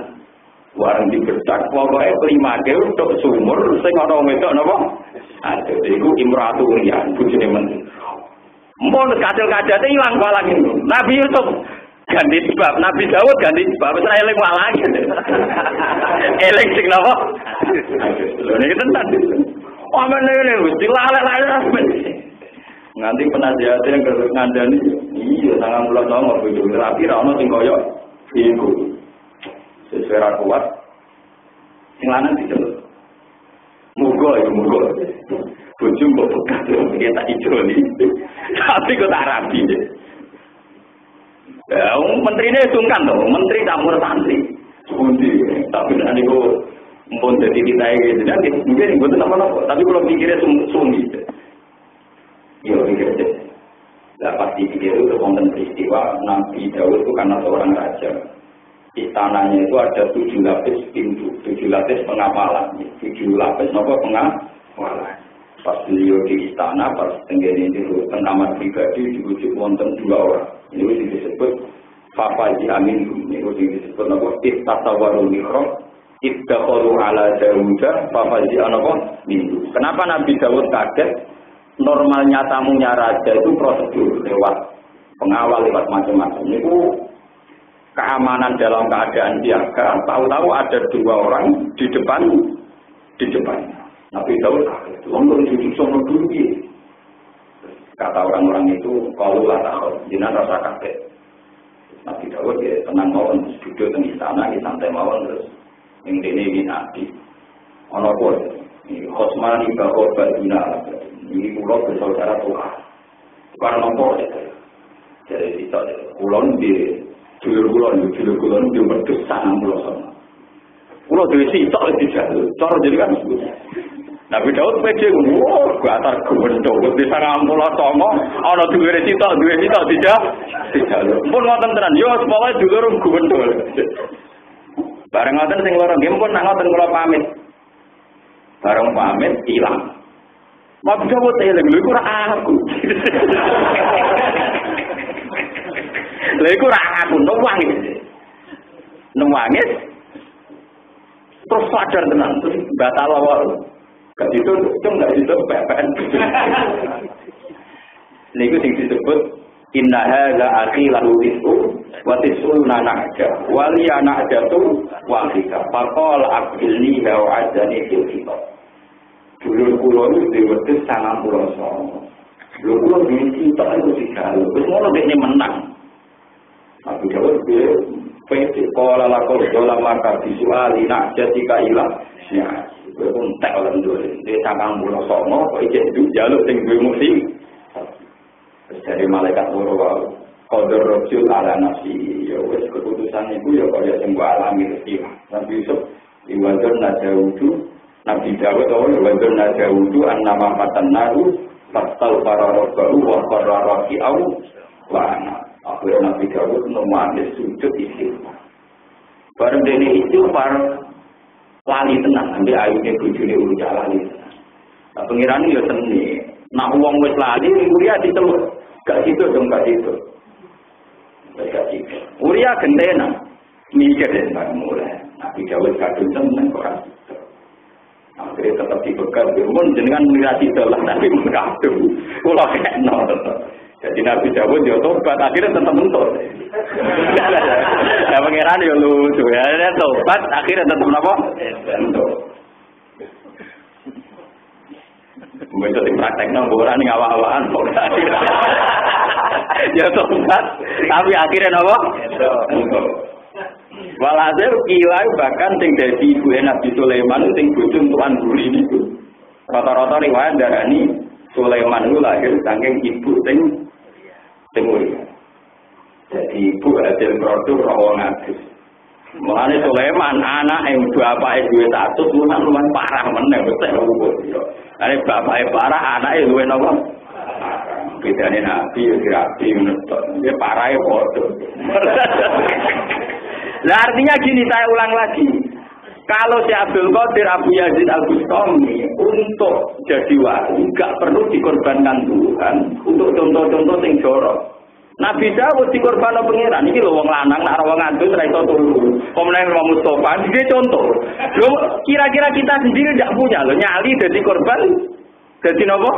walang dibedak, pokoknya 5 kilo untuk sumur, sing orang itu apa? Ada, itu imratu rian, bujune menteri. Mau kacil-kacilnya hilang walang itu, Nabi Yusuf ganti sebab, Nabi Daud ganti sebab, saya eling walang, eling sing apa? Ini tenang. Oh mana wis dilalek-lalek nganti penasihat yang ngandani iya 90 tahun bojo rapi ra ono sing koyo iku sesuai kuat sing lanang diceluk muga ya muga bojo mbok bekas ya tak ijoli tapi kok tak rapi ya menterine sungkan to menteri campur santri pundi tapi nek niku pun jadi kita ini jadi mungkin bukan apa-apa tapi kalau pikirnya sungguh ya pikir aja lah pasti pikir itu konten peristiwa Nabi Daud itu karena seorang raja istananya itu ada 7 lapis pintu 7 lapis pengapalan 7 lapis apa pengapalan pas beliau di istana pas tenggene itu kamar pribadi dibujuk wonten 2 orang ini disebut Fafaji Amin ini disebut apa Istasawarul Mihrab Iddaqalu ala Dawuda Fafazi anapa minggu. Kenapa Nabi Dawud kaget? Normalnya tamunya raja itu prosedur lewat pengawal lewat macam-macam. Itu keamanan dalam keadaan siaga. Tahu-tahu ada 2 orang di depan. Nabi Dawud kaget. Lalu disusun dulu. Kata orang-orang itu kalau lah tahu, jangan rasa kaget. Nabi Dawud ya tenang mawon duduk di istana, santai mawon terus. Intinya ini nabi. Ono pun, khosmani bahwa badina. Ini pulau bersaudara Tuhan. Karena nopo jadi kita kulon di julur kulon di berdosa 60 sama. Pulau dari situ di jalur, cara jadi kan. Nabi Daud pede, wah, gatar gendong, bisa 60 sama. Ono dua situ di jalur. Pun ngoten tenan, yo semuanya julur gendong. Bareng ngoten sing loro nggih pun nang ngoten kula pamit. Bareng pamit ilang. Nabi Daud eling lho iku ora aku. Lha iku ora aku nangis. Terus sadar tenan, terus batal wae. Gak itu cuma gak itu PPN. Niku sing disebut inna hadza akhi lahu rizqu wa tis'una na'ja wa li ana'jatu wahida faqala aqilni wa adani fil kitab. Dulur kula iki diwetes 90 songo. Lho kula iki tak iso digawe. Wis ngono dekne menang. Aku jawab dia pasti kala lakon dola maka visuali nak jika ilah. Ya, pun tak orang dulu. Dia takkan mula songo, kau ijek jaluk sing duwe musi. Dari malaikat murwa, qadar rajul ala nafsi. Ya wis keputusan iku ya kaya sing alami rezeki. Nabi Yusuf iwadon najaudu Nabi Dawud iwadon najaudu annama fatannahu fastal fararahu wa qarraraki'au wa ana. Akhirnya Nabi Dawud memanggil sujud istighfar. Bareng dene istighfar lali tenang, ambil ayunya bujune uruja lali tenang. Nah pengiran ya seni. Nak uang wis lali, Uria ditelur. Gak situ dong, gak situ. Gak situ. Uria gendena. Mikir dan mulai. Nabi Dawud kadung seneng orang situ. Akhirnya tetap dibegal. Pun jenengan mirasi telah, tapi mengkadung. Pulau kena tetap. Jadi Nabi Dawud dia tobat, akhirnya tetap mentor. Nah pengiran ya lucu ya, dia tobat, akhirnya tetap apa? Mentor. Betul di praktek nomboran yang awal-awalan. Ya tobat, tapi akhirnya apa? Mentor. Walhasil kilai bahkan sing dadi ibu Nabi Sulaiman sing bojo tuan guri niku. Rata-rata riwayat darani Sulaiman itu lahir saking ibu sing mulia. Jadi ibu hasil produk rawon adus. Mulane Sulaiman anak yang bapake duwe status lumayan parah meneh betul ubud yo. Ane bapake parah anake luwe napa? Bedane nabi yo rapi menutuk. Ya parahe padha. Lah artinya gini saya ulang lagi. Kalau si Abdul Qadir Abu Yazid Al-Bustami untuk jadi wali enggak perlu dikorbankan Tuhan untuk contoh-contoh sing jorok. Nabi Dawud dikorbankan pangeran iki lho wong lanang nek wong ngandut ra iso turu. Pemenang Imam Mustofa iki contoh. Lho kira-kira kita sendiri enggak punya lho nyali dadi korban. Dadi napa?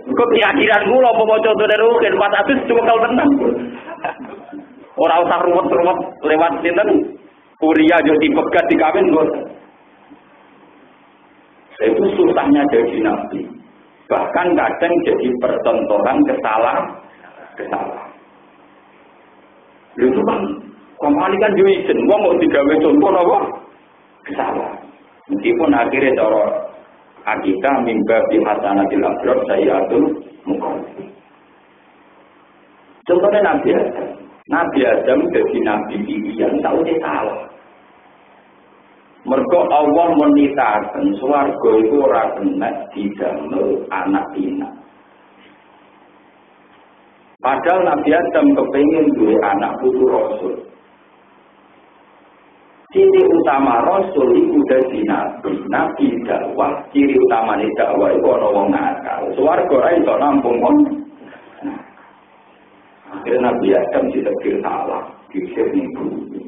Kok keyakinan kula apa contoh dari mungkin pas atus cuma kal tenang. Ora usah ruwet-ruwet lewat sinten. Uria jo dipegat dikawin bos. Itu susahnya jadi nabi. Bahkan kadang jadi percontohan kesalahan. Itu kan kembali kan jo izin. Wong mau digawe contoh apa? Kesalahan. Meskipun akhirnya cara akikah mimba bi hasanatil abrar sayyatul muqaddim. Contohnya Nabi Adam. Nabi Adam jadi nabi yang tahu dia salah. Mergo Allah menitakan swarga itu ora kena didamel anak pinak. Padahal Nabi Adam kepengin duwe anak putu Rasul. Ciri utama Rasul itu dadi nabi. Nabi dakwah, ciri utamane dakwah iku ana wong nakal. Swarga ora iso nampung wong. Akhirnya Nabi Adam ditegur salah, dikir ning bumi.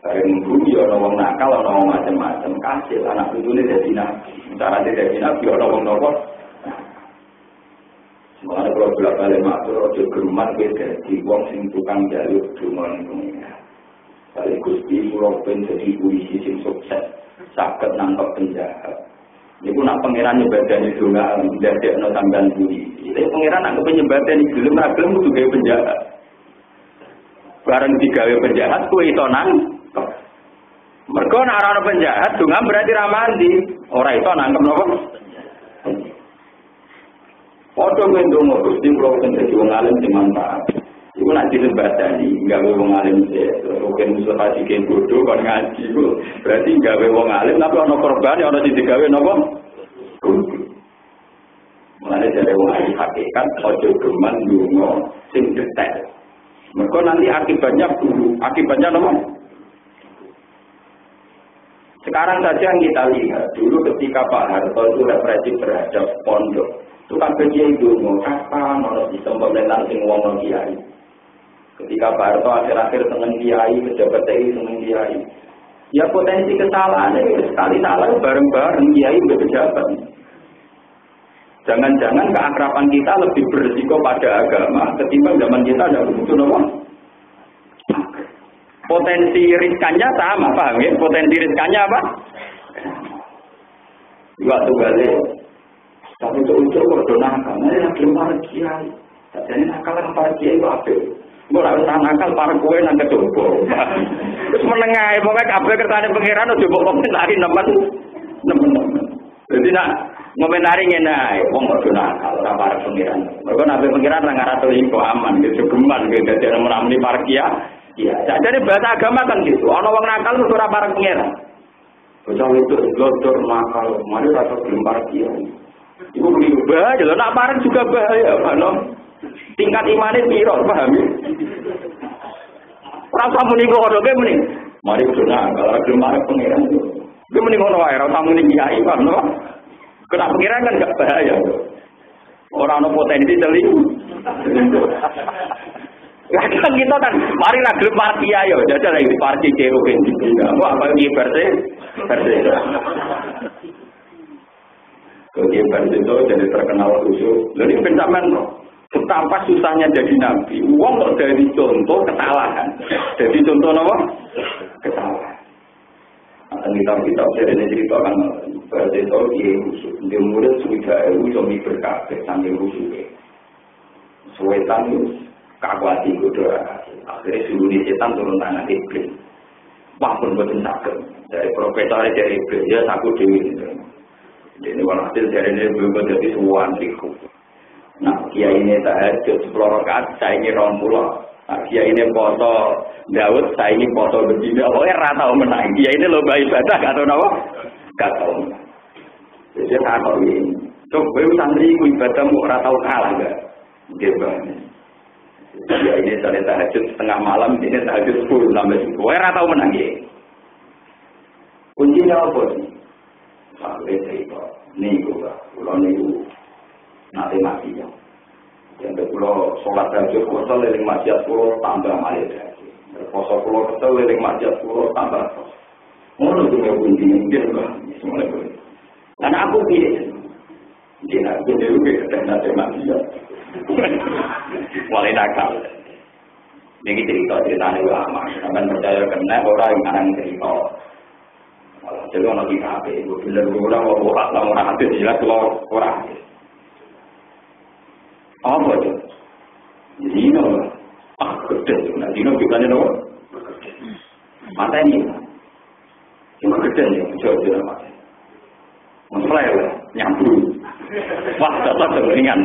Bareng bumi ana wong nakal, ana wong macam-macam. Kasil anak putune dadi nabi. Cara dadi nabi ana wong napa? Semoga kalau bolak-balik matur aja gerumat kowe dadi wong sing tukang jaluk donga ning balik Gusti kula ben dadi polisi sing sukses, saged nangkep penjahat. Niku nak pangeran nyebadani donga ndadekno sampean polisi. Tapi pangeran anggap nyebadani gelem ra gelem kudu gawe penjahat. Bareng digawe penjahat kuwi iso nangkep. Mergo Mergo nek ana penjahat donga berarti ra mandi. Ora iso nangkep napa? Padha ndonga Gusti kula sing dadi wong alim sing manfaat. Iku nak dilebadani gawe wong alim rukun musuh hati ke bodoh kon ngaji ku. Berarti gawe wong alim tapi ana korban ana sing digawe napa? Mulane dari wong alim hakikat aja geman ndonga sing detail. Mergo nanti akibatnya buruk. Akibatnya apa? Sekarang saja yang kita lihat, dulu ketika Pak Harto itu represif terhadap pondok, itu kan kiai dulu, kapan orang sistem pemerintahan sing wong kiai. Ketika Pak Harto akhir-akhir seneng kiai, pejabat TNI seneng kiai, ya potensi kesalahan itu sekali salah bareng-bareng kiai berpejabat. Jangan-jangan keakraban kita lebih berisiko pada agama ketimbang zaman kita ada begitu nopo. Potensi riskannya sama, paham ya? Potensi riskannya apa? Waktu balik, tapi untuk nakal, ini lagi para kiai. Jadi nakal yang para kiai itu apa? Gue harus nakal para kue nang kecoba. Terus menengai, pokoknya kabel kertanya pengiran udah bawa komentari nemen. Jadi nak komentari ngenai, wong udah nakal, tak para pengiran. Mereka nabi pengiran nang arah selingkuh aman, gitu geman, gitu jadi menamuni para kiai. Iya, jadi bahasa agama kan gitu. Ono wong nakal mesti ora pareng pengira. Bocah itu glodor nakal, mari rasa gelempar kiai. Iku bahaya lho, nak pareng juga bahaya, ono. Tingkat imane piro, paham ya? Ora usah muni ngono, kowe muni. Mari kudu nakal, gelempar pengira. Kowe muni ngono wae, ora usah muni kiai, paham lho. Kena pengira kan gak bahaya. Ora ono potensi selingkuh. Kadang kita kan, mari lah gelap parti ayo, jajal lagi parti kerugen juga. Wah, apa ini versi? Kemudian versi itu jadi terkenal khusyuk. Jadi pencaman betapa susahnya jadi nabi. Uang kok dari contoh kesalahan. Jadi contoh apa? Kesalahan. Akan kita ini ceritakan versi itu dia khusyuk. Dia murid sudah suami berkabeh sambil khusyuk. Suwetan itu. Kakwati kuda akhirnya suruh di setan turun tangan iblis. Wah pun betul sakit dari profesor dari iblis ya takut dewi ini. Jadi walhasil dari ini belum jadi suan riku. Nah kiai ini tahajud 10 rakaat, saya ini 20. Nah kiai ini foto Daud, saya ini foto berbeda. Oh ya ratau menang. Kiai ini lomba ibadah gak tahu apa? Gak tahu. Jadi saya tahu ini. Coba santri ibadahmu ratau kalah gak? Gimana? Ya ini saya tahajud setengah malam, ini tahajud 10 sampai 10. Saya tahu menang ya. Kuncinya apa sih? Sampai cerita. Nih gue, pulau nih nanti mati ya. Yang pulau sholat tahajud, pulau leling masjid 10 tambah malik lagi. Pulau pulau kesel leling masjid 10 tambah. Mau punya kuncinya mungkin lah. Semuanya boleh. Karena aku pilih. Dia aku juga dan nanti mati ya. Mulai nakal. Ini cerita ulama. Sampai percaya kena orang yang akan cerita. Jadi orang kita apa? Ibu bilang orang hati jelas orang. Apa itu? Zino. Gede. Zino kita ni loh. Mata ini. Cuma gede ni. Coba mata. Mengelai nyambung. Wah, tetap ringan.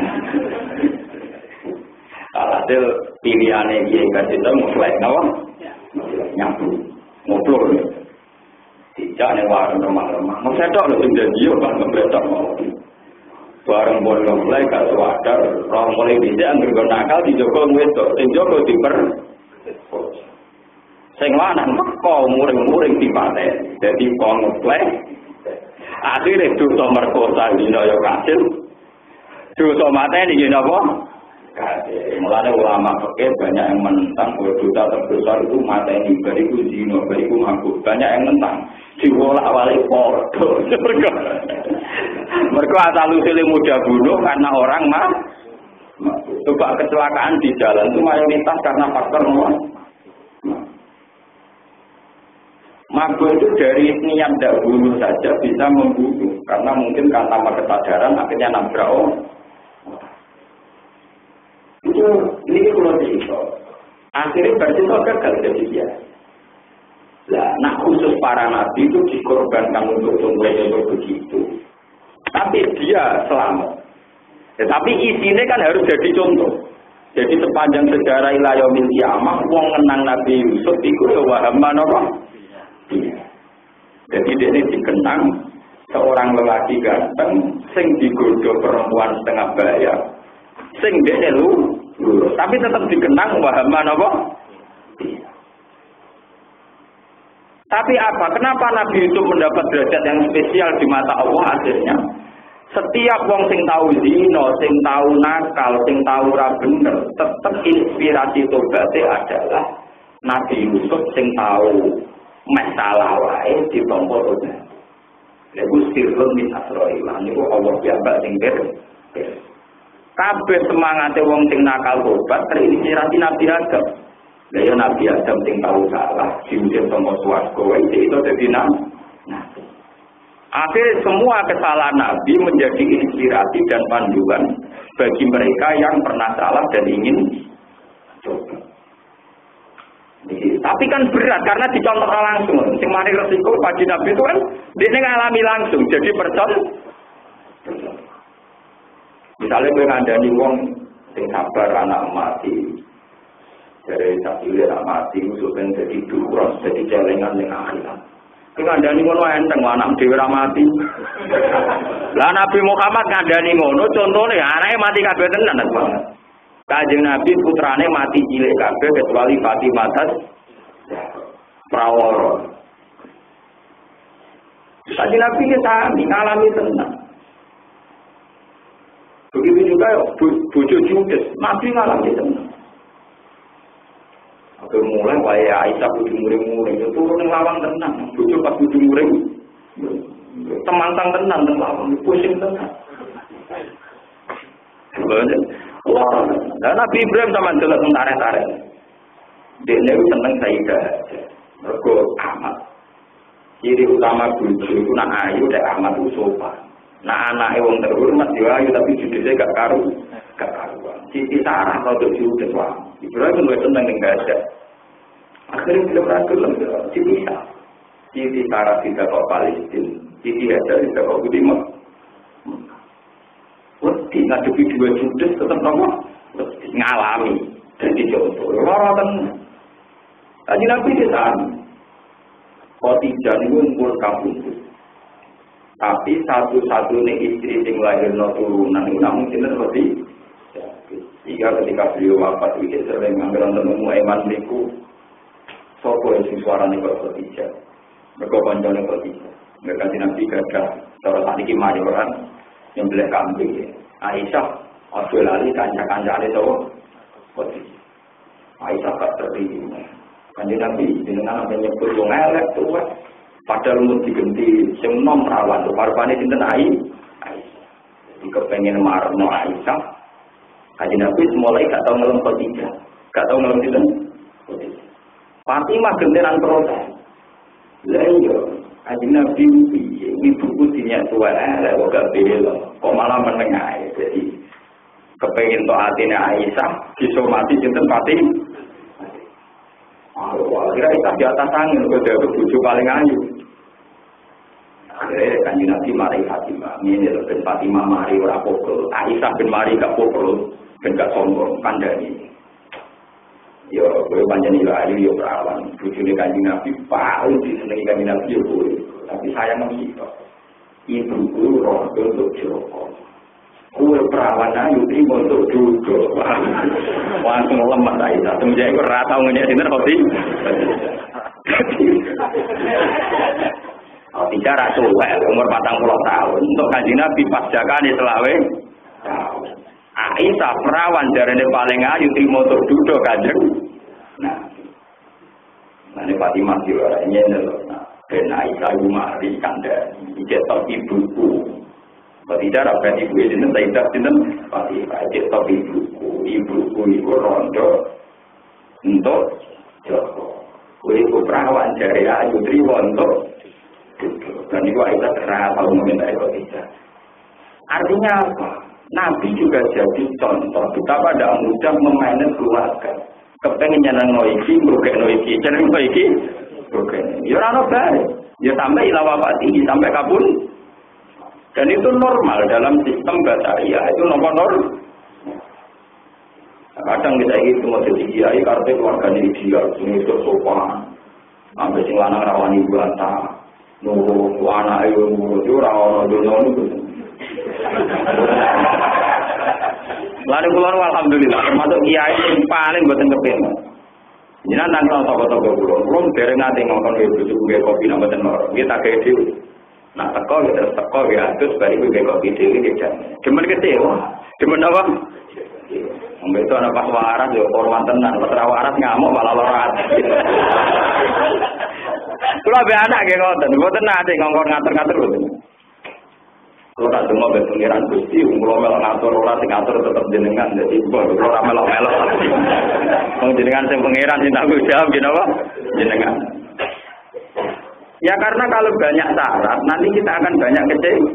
Alhasil pilihannya dia kasih tahu mulai nawang nyambung, ngobrol. Tidak nih warung remah-remah. Mau saya tahu lebih dari dia kan ngebretak mau. Barang boleh mulai kalau ada orang mulai bisa ambil nakal di Joko Wedo, di Joko diper. Sing lanang kok muring-muring di pantai. Jadi kok ngeplay. Akhirnya dosa merkosa dina ya kasil. Dosa mateni ya napa? Kasil. Mulane ulama fikih banyak yang menentang bahwa dosa terbesar itu mateni, bariku zina, bariku mabuk. Banyak yang menentang. Diwolak-walik padha. Mergo asal usule mudah bunuh karena orang mah. Coba kecelakaan di jalan itu mayoritas karena faktor nomor. Mabuk itu dari niat tidak bunuh saja bisa membunuh karena mungkin karena kesadaran akhirnya nabrak itu ini kalau cerita akhirnya berarti gagal jadi dia Lah, nak khusus para nabi itu dikorbankan untuk contoh-contoh begitu. Tapi dia selamat. Ya, tapi isinya kan harus jadi contoh. Jadi sepanjang sejarah ila yaumil kiamah wong ngenang Nabi Yusuf iku ya wahaman apa? Iya. Jadi dia dikenang seorang lelaki ganteng sing digoda perempuan setengah bayar. Sing dia lurus, tapi tetap dikenang wahaman apa? Iya. Tapi apa? Kenapa Nabi Yusuf mendapat derajat yang spesial di mata Allah akhirnya? Setiap wong sing tahu zina, sing tahu nakal, sing tahu ra bener, tetap inspirasi tobaté adalah Nabi Yusuf sing tahu masalah wae ditampa tobat. Lha iku sirrun min asroillah niku Allah piyambak sing kabeh semangate wong sing nakal tobat terinspirasi Nabi Adam. Lah ya Nabi Adam sing tahu salah, diusir sama swarga wae itu dadi nabi. Akhirnya semua kesalahan Nabi menjadi inspirasi dan panduan bagi mereka yang pernah salah dan ingin coba. Tapi kan berat karena dicontoh langsung. Sing mari resiko bagi Nabi itu kan dia ngalami langsung jadi percaya. Misalnya gue ngandani wong sing sabar anak mati. Dari sapi anak mati usulkan jadi duros jadi celengan yang akhirat. Ngandani ngono enteng anak dhewe ra mati. Lah Nabi Muhammad ngandani ngono contone anake mati kabeh tenan banget. Kanjeng Nabi putrane mati cilik kabeh kecuali Fatimah Prawara. Kanjeng Nabi kita ngalami tenan. Begitu juga bojo Judes, Nabi ngalami tenan. Aku mulai wae Aisyah kudu muring-muring itu turun ning lawang tenang, bojo pas kudu muring. Temantang tenan nang lawang, pusing tenan. Wah, Nabi Ibrahim sama delok tarik-tarik. Dene seneng Sayyidah. Mergo amat. Ciri utama bojo iku nak ayu nek amat sopan. Nah anake wong terhormat yo ayu tapi judese gak karuan. Siti Sarah rodok judes wae. Ibrahim wis seneng ning gajah. Akhirnya belum rasul dipisah. Siti Sarah tidak kok Palestina. Siti Hajar tidak kok Timur. Wedi ngadepi dua judes tetap nopo ngalami jadi contoh. Loroten. Tadi Nabi disana. Khadijah niku umur kampung. Tapi satu-satunya istri yang lahirno turunan itu namun sinten Khadijah. Jika ketika beliau wafat itu sering anggaran temu eman niku sopo sing suarane kok Khadijah. Mergo kancane Khadijah. Mereka Nabi gadah cara sakniki mayoran yang beli kambing. Aisyah ojo lali kanca-kancane to Khadijah. Aisyah gak terima. Kanjeng Nabi jenengan menyebut wong elek tuwa. Padahal mun digenti sing nom rawan rupane sinten Aisyah. Jadi kepengen marno Aisyah. Kanjeng Nabi mulai gak tau ngelem Khadijah. Gak tau ngelem sinten? Fatimah gentenan protes. Lah iya, Kanjeng Nabi piye ibuku dinya tuwa elek kok gak bela. Kok malah meneng ae. Jadi kepengen to atine Aisyah disomati sinten Fatimah. Kira kita di atas angin, kalau dia berbujuk paling ayu. Akhirnya Kanjeng Nabi mari Fatimah, ini loh ben Fatimah mari ora pokol, Aisyah ben mari gak pokol, ben gak sombong, kandhani. Yo, kowe pancen yo ayu yo perawan, bojone Kanjeng Nabi paling disenengi Kanjeng Nabi yo kowe. Tapi sayang kita. Ibu roh untuk Joko. Kue perawan ayu ini untuk duduk. Langsung lemah Aisyah. Semenjak itu rata ngene sinten kok sih. Bicara tuwek umur 40 tahun. Untuk Kanjeng Nabi pasjakane selawe tahun. Aisyah perawan jarene paling ayu trimo untuk duduk Kanjeng. Nah. Nane Fatimah diwarane lho. Ben Aisyah mari kandhani. Iki tok ibuku. Tidak rapat ibu ini tidak pasti aja tapi ibuku itu rondo untuk Joko. Ibu perawan dari ayu triwonto dan ibu Aisyah terapal meminta itu tidak. Artinya apa? Nabi juga jadi contoh betapa tidak mudah memainkan keluarga. Kepengen nyenang noiki, merugikan noiki, jangan noiki. Ya ora ono bae. Ya sampai ila wafati, sampai kabun. Dan itu normal dalam sistem basaria, itu normal. Kadang kita itu mau jadi kiai karena keluarga ini dia, ini itu sopan. Sampai sing lanang rawani bantah, nurut anak itu rawon dono itu. Lalu keluar alhamdulillah, termasuk kiai yang paling buatan kepengen. Jangan nantang toko-toko belum dereng nanti ngomong ibu juga kopi nama tenor, kita kayak itu. Nah teko kita teko ya terus balik ke kopi itu kita. Cuman kecewa, cuman apa? Itu anak pas waras ya korban tenan, pas waras ngamuk malah lorat. Kalau be anak ge ngoten, mboten nate ngongkon ngatur-ngatur lho. Kalau tak semua be pengiran Gusti, kula mel ngatur ora sing ngatur tetep jenengan dadi kula ora melok-melok. Wong jenengan sing pengiran sing tanggung jawab napa? Jenengan. Ya karena kalau banyak syarat, nanti kita akan banyak kecewa.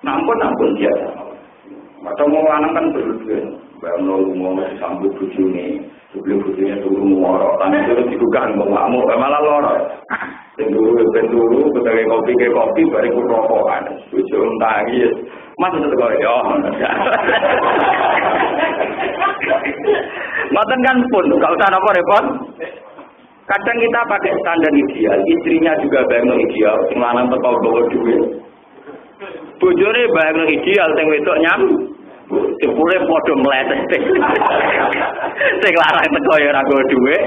Nampun dia. Atau mau lanang kan berlebihan, bayang lalu mau disambut bujuni, sebelum bujunya turun ngorok, tangan itu didugaan mau malah lorok. Dulu, sebagai kopi, bariku rokokan, bujung tangis, mas itu kok ya. Ngoten kan pun, kalau usah apa repot. Kadang kita pakai standar ideal, istrinya juga bayang ideal, sing lanang teko bawa duit. Bojone bayang ideal, sing wedok nyam. Sepule podo meletet. Sing larang teko ya ora go dhuwit.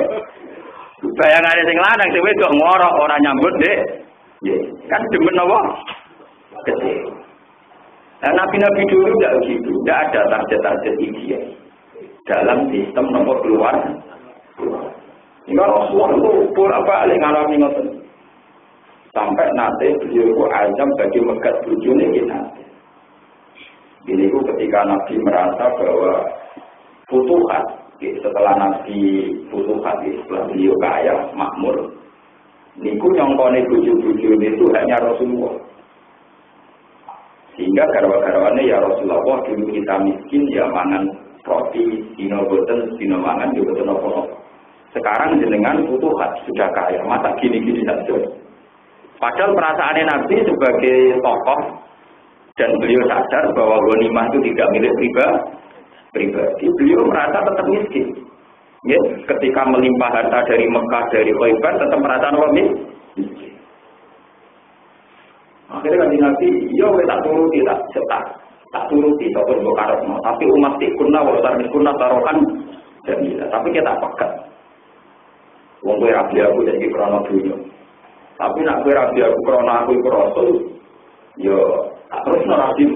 Bayangane sing lanang sing wedok ngorok ora nyambut, Dik. Kan demen apa? Kecil. Nah, nabi-nabi dulu enggak begitu, enggak ada target-target ideal. Dalam sistem nomor keluar. Enggak Rasulullah itu bolak-balik ngalami ngoten. Sampai nanti beliau itu azam bagi megat bujune kita. Ini itu ketika Nabi merasa bahwa futuhat, setelah Nabi futuhat, setelah beliau kaya, makmur, niku nyongkone buju-buju itu hanya Rasulullah. Sehingga garwa-garwane ya Rasulullah, dulu kita miskin, ya mangan roti, dino boten, dino mangan, juga boten apa-apa. Sekarang jenengan futuhat, sudah kaya, masa gini-gini saja. Padahal perasaannya Nabi sebagai tokoh, dan beliau sadar bahwa ghanimah itu tidak milik pribadi. Beliau merasa tetap miskin. Ya, ketika melimpah harta dari Mekah, dari Khaibar, tetap merasa miskin. Akhirnya kan Nabi, ya tak turuti, tak turuti, tak berbukarat. Tapi umat tikunna, wasar miskunna, tarokan, jamilah. Tapi kita pekat. Wong kowe rabi aku jadi krono dunia. Tapi nak kowe rabi aku krono aku Rasul, yo terus Nabi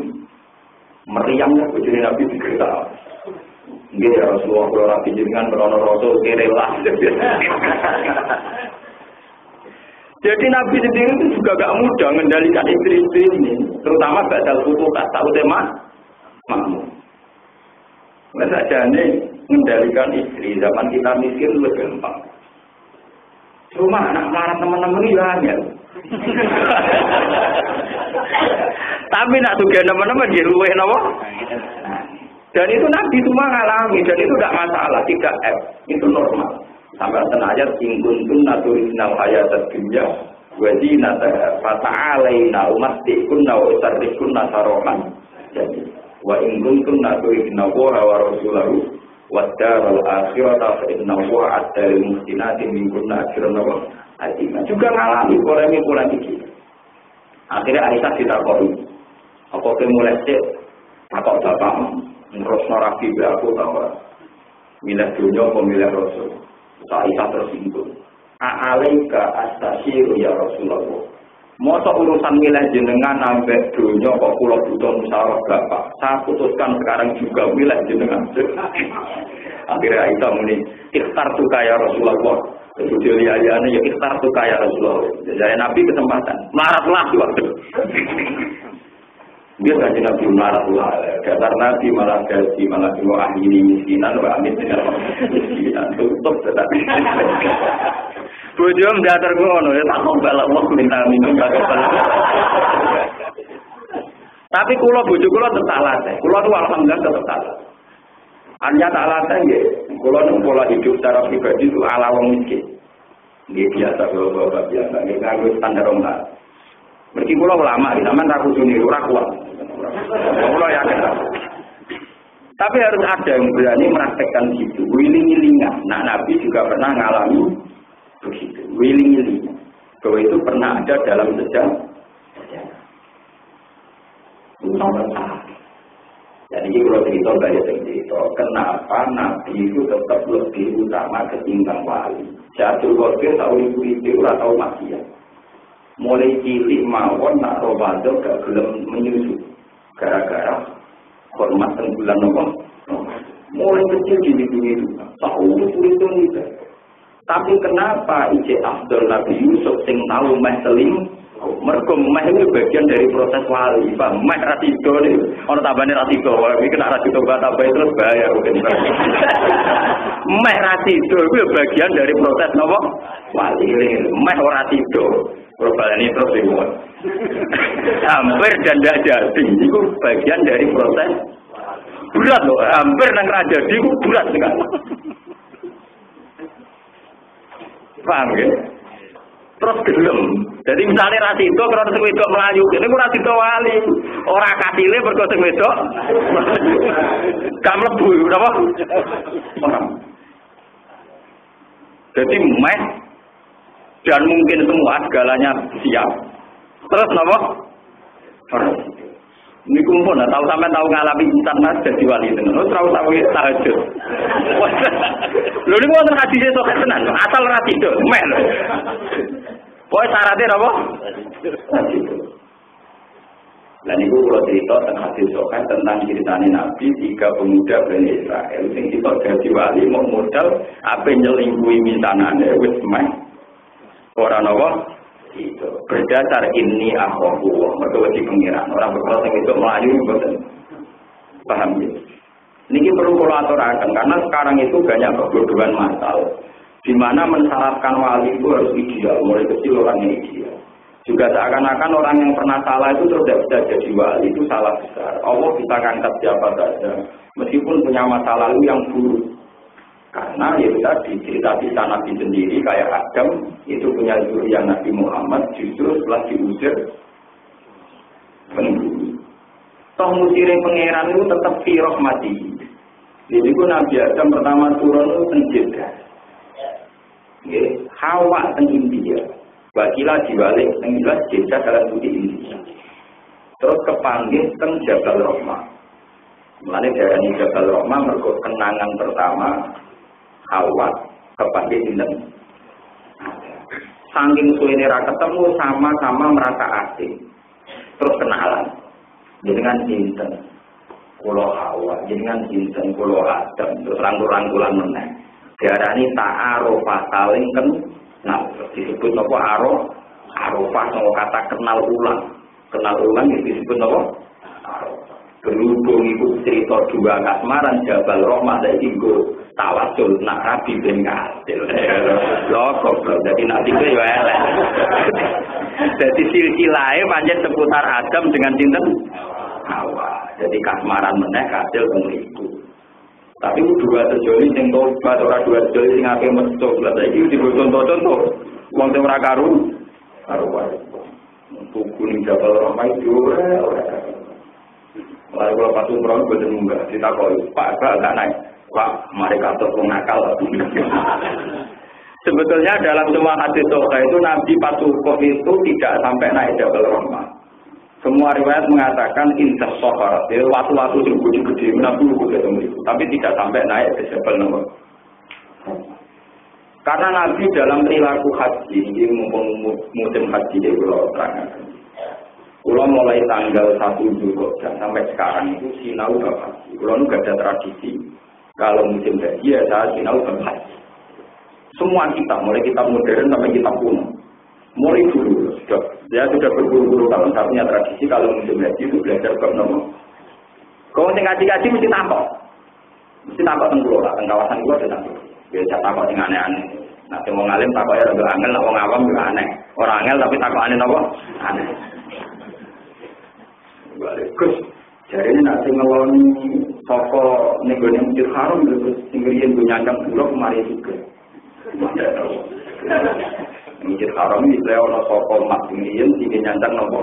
meriamnya bujuni Nabi digerita. Nggih ya Rasulullah kalau Nabi jenengan krono Rasul kerelah. Jadi Nabi sendiri itu juga gak mudah mengendalikan istri-istri ini, terutama badal futuhat, tahu tema makmum. Masa jane mengendalikan istri zaman kita miskin lebih gampang. Cuma anak marah teman-teman ini banyak. Tapi nak juga teman-teman dia luweh napa? Dan itu Nabi semua ngalami dan itu tidak masalah, tidak itu normal. Sampai ayat ingkuntun naturinal hayatad dunya wa zinataha fata'alaina umattikunna wa usarrikunna sarohan. Jadi wa ingkuntun naturinal wa rasulahu Wadaral akhirata fa'innahu wa'adda lil muhsinati minkunna ajran azima. Juga ngalami polemik-polemik. Akhirnya Aisyah ditakoni. Apa kowe mulai cek takok bapakmu nerusno rabi be aku ta ora? Milih dunya apa milih Rasul? Aisyah tersinggung. A'alaika astasyiru ya Rasulullah. Masa urusan milih jenengan ambek dunia kok kula butuh musyawarah bapak. Saya putuskan sekarang juga milih jenengan. Akhirnya Aisyah muni, ikhtar tuka ya Rasulullah. Kemudian lihat-lihatnya ya ikhtar tuka ya Rasulullah. Jadi Nabi kesempatan. Marahlah waktu. Dia kaji Nabi marahlah. Dasar Nabi malah gaji, malah semua ahli miskinan, wa amin dengan miskinan. Tutup tetapi. Bujum datar ngono ya tak balak wong minta minum kagak balak. Tapi kula bojo kula tetep salah. Kula tuh alhamdulillah tetep salah. Anya tak latih ya, kalau pola hidup secara pribadi itu ala wong miskin. Dia biasa bapak biasa, dia nganggo standar orang. Meski kalau ulama, zaman ragu suni, rakuan. Kalau yakin. Tapi harus ada yang berani mempraktekkan itu, wiling-wilingan. Nah, Nabi juga pernah ngalami begitu, wiling-wilingan. Bahwa itu pernah ada dalam sejarah. Jadi kalau cerita dari cerita, kenapa Nabi itu tetap lebih utama ketimbang wali? Jatuh wakil tahu ibu atau maksiat. Mulai cilik mawon nak Ramadan gak gelem menyusu, gara-gara hormat bulan Ramadan. Mulai kecil gini tahu itu. Tapi kenapa ije Abdul Nabi Yusuf sing tahu meh seling? Mergo meh itu bagian dari proses wali, Pak. Meh ratido nih, orang tabane ratido, wali kena ratido tambah terus bahaya mungkin. Meh ratido itu bagian dari proses nopo wali. Meh ora ratido, ini terus dibuat. Hampir dan tidak jadi, itu bagian dari proses berat loh. Hampir dan tidak jadi itu berat sekali. Paham ya? Terus gelem. Jadi misalnya rasido kalau sing wedok melayu, ini ku rasido wali. Ora katile mergo sing wedok. Gak mlebu napa? Ora. Jadi meh dan mungkin semua segalanya siap. Terus napa? Ora. Ini kumpul, tahu sampai tahu ngalami insan mas jadi wali itu. Terus tahu tahajud. Lalu ini mau hadisnya sok tenan, asal rasido, meh. Pokoknya syaratnya apa? Dan itu kalau cerita tentang hadis sokan tentang ceritanya Nabi 3 pemuda Bani Israel. Yang kita jadi wali mau modal apa nyelingkuhi mintanannya wis meh. Orang apa? Itu berdasar ini akhoku mereka wajib pengiran orang berproses itu melayu betul. Paham ya? Ini perlu kolaborasi karena sekarang itu banyak kebodohan masal di mana mensyaratkan wali itu harus ideal, mulai kecil orangnya ideal. Juga seakan-akan orang yang pernah salah itu tidak bisa jadi wali, itu salah besar. Allah bisa angkat siapa saja meskipun punya masa lalu yang buruk. Karena ya tadi cerita kisah Nabi sendiri kayak Adam itu punya zuriat Nabi Muhammad justru setelah diusir penghuni. Toh musirin pangeran itu tetap fi rahmati. Jadi ku Nabi Adam pertama turun itu penjeda. Hawa teng India. Wakilah diwalik teng jelas jeda dalam budi India. Terus kepanggil teng Jabal Rahmah. Mulane dari Jabal Rahmah mergo kenangan pertama Hawa kepada dinten. Saking suwene ra ketemu sama-sama merasa asing. Terus kenalan. Jenengan dinten. Kula Hawa, jenengan dinten kula Adam. Terus rangkul-rangkulan meneh. Diarani ta'arufa saling kenal. Disebut apa arufa sama kata kenal ulang. Kenal ulang disebut apa? Berhubung itu cerita 2 kasmaran Jabal Rahmah dari Inggo tawasul nak rabi ben kasil. Lho goblok dadi nanti ku yo elek. Dadi silsilahe pancen seputar Adam dengan sinten? Hawa. Jadi kasmaran meneh kasil mriku. Tapi 2 sejoli sing tobat ora 2 sejoli sing ape mesuk. Lah saiki dicontoh-contoh. Wong sing ora karu wae. Buku ning Jabal Rahmah itu ora. Lalu kalau pas umroh gue dengar ditakoi Pak gak naik, Pak mereka tuh nakal. Sebetulnya dalam semua hadis Sahih itu Nabi pas umroh itu tidak sampai naik Jabal Rahmah. Semua riwayat mengatakan indah Sahara, waktu-waktu yang gede-gede Nabi ketemu itu, tapi tidak sampai naik ke Jabal Rahmah. Karena Nabi dalam perilaku haji, ini musim haji di Pulau Terang. Kalau mulai tanggal 1 Zulhijjah sampai sekarang itu sinau bab haji. Kalau nggak ada tradisi, kalau musim haji ya saya sinau bab haji. Semua kitab, mulai kitab modern sampai kitab kuno, mulai dulu sudah berguru-guru tahun satunya tradisi kalau musim haji itu belajar bab nomor. Kalau ngaji-ngaji mesti tampak tenggelam lah, kawasan gua ada tampak. Biasa tampak yang aneh-aneh. Nah, semua ngalim tampaknya rada angel, nak wong awam juga aneh. Orang angel tapi takut aneh nopo aneh. Gus, Jadi ini nak ngeloni toko nego Masjid Haram terus singkirian gue nyancang bulog mari juga. Masjid Haram ini saya orang toko mak singkirian singkir nyancang nopo.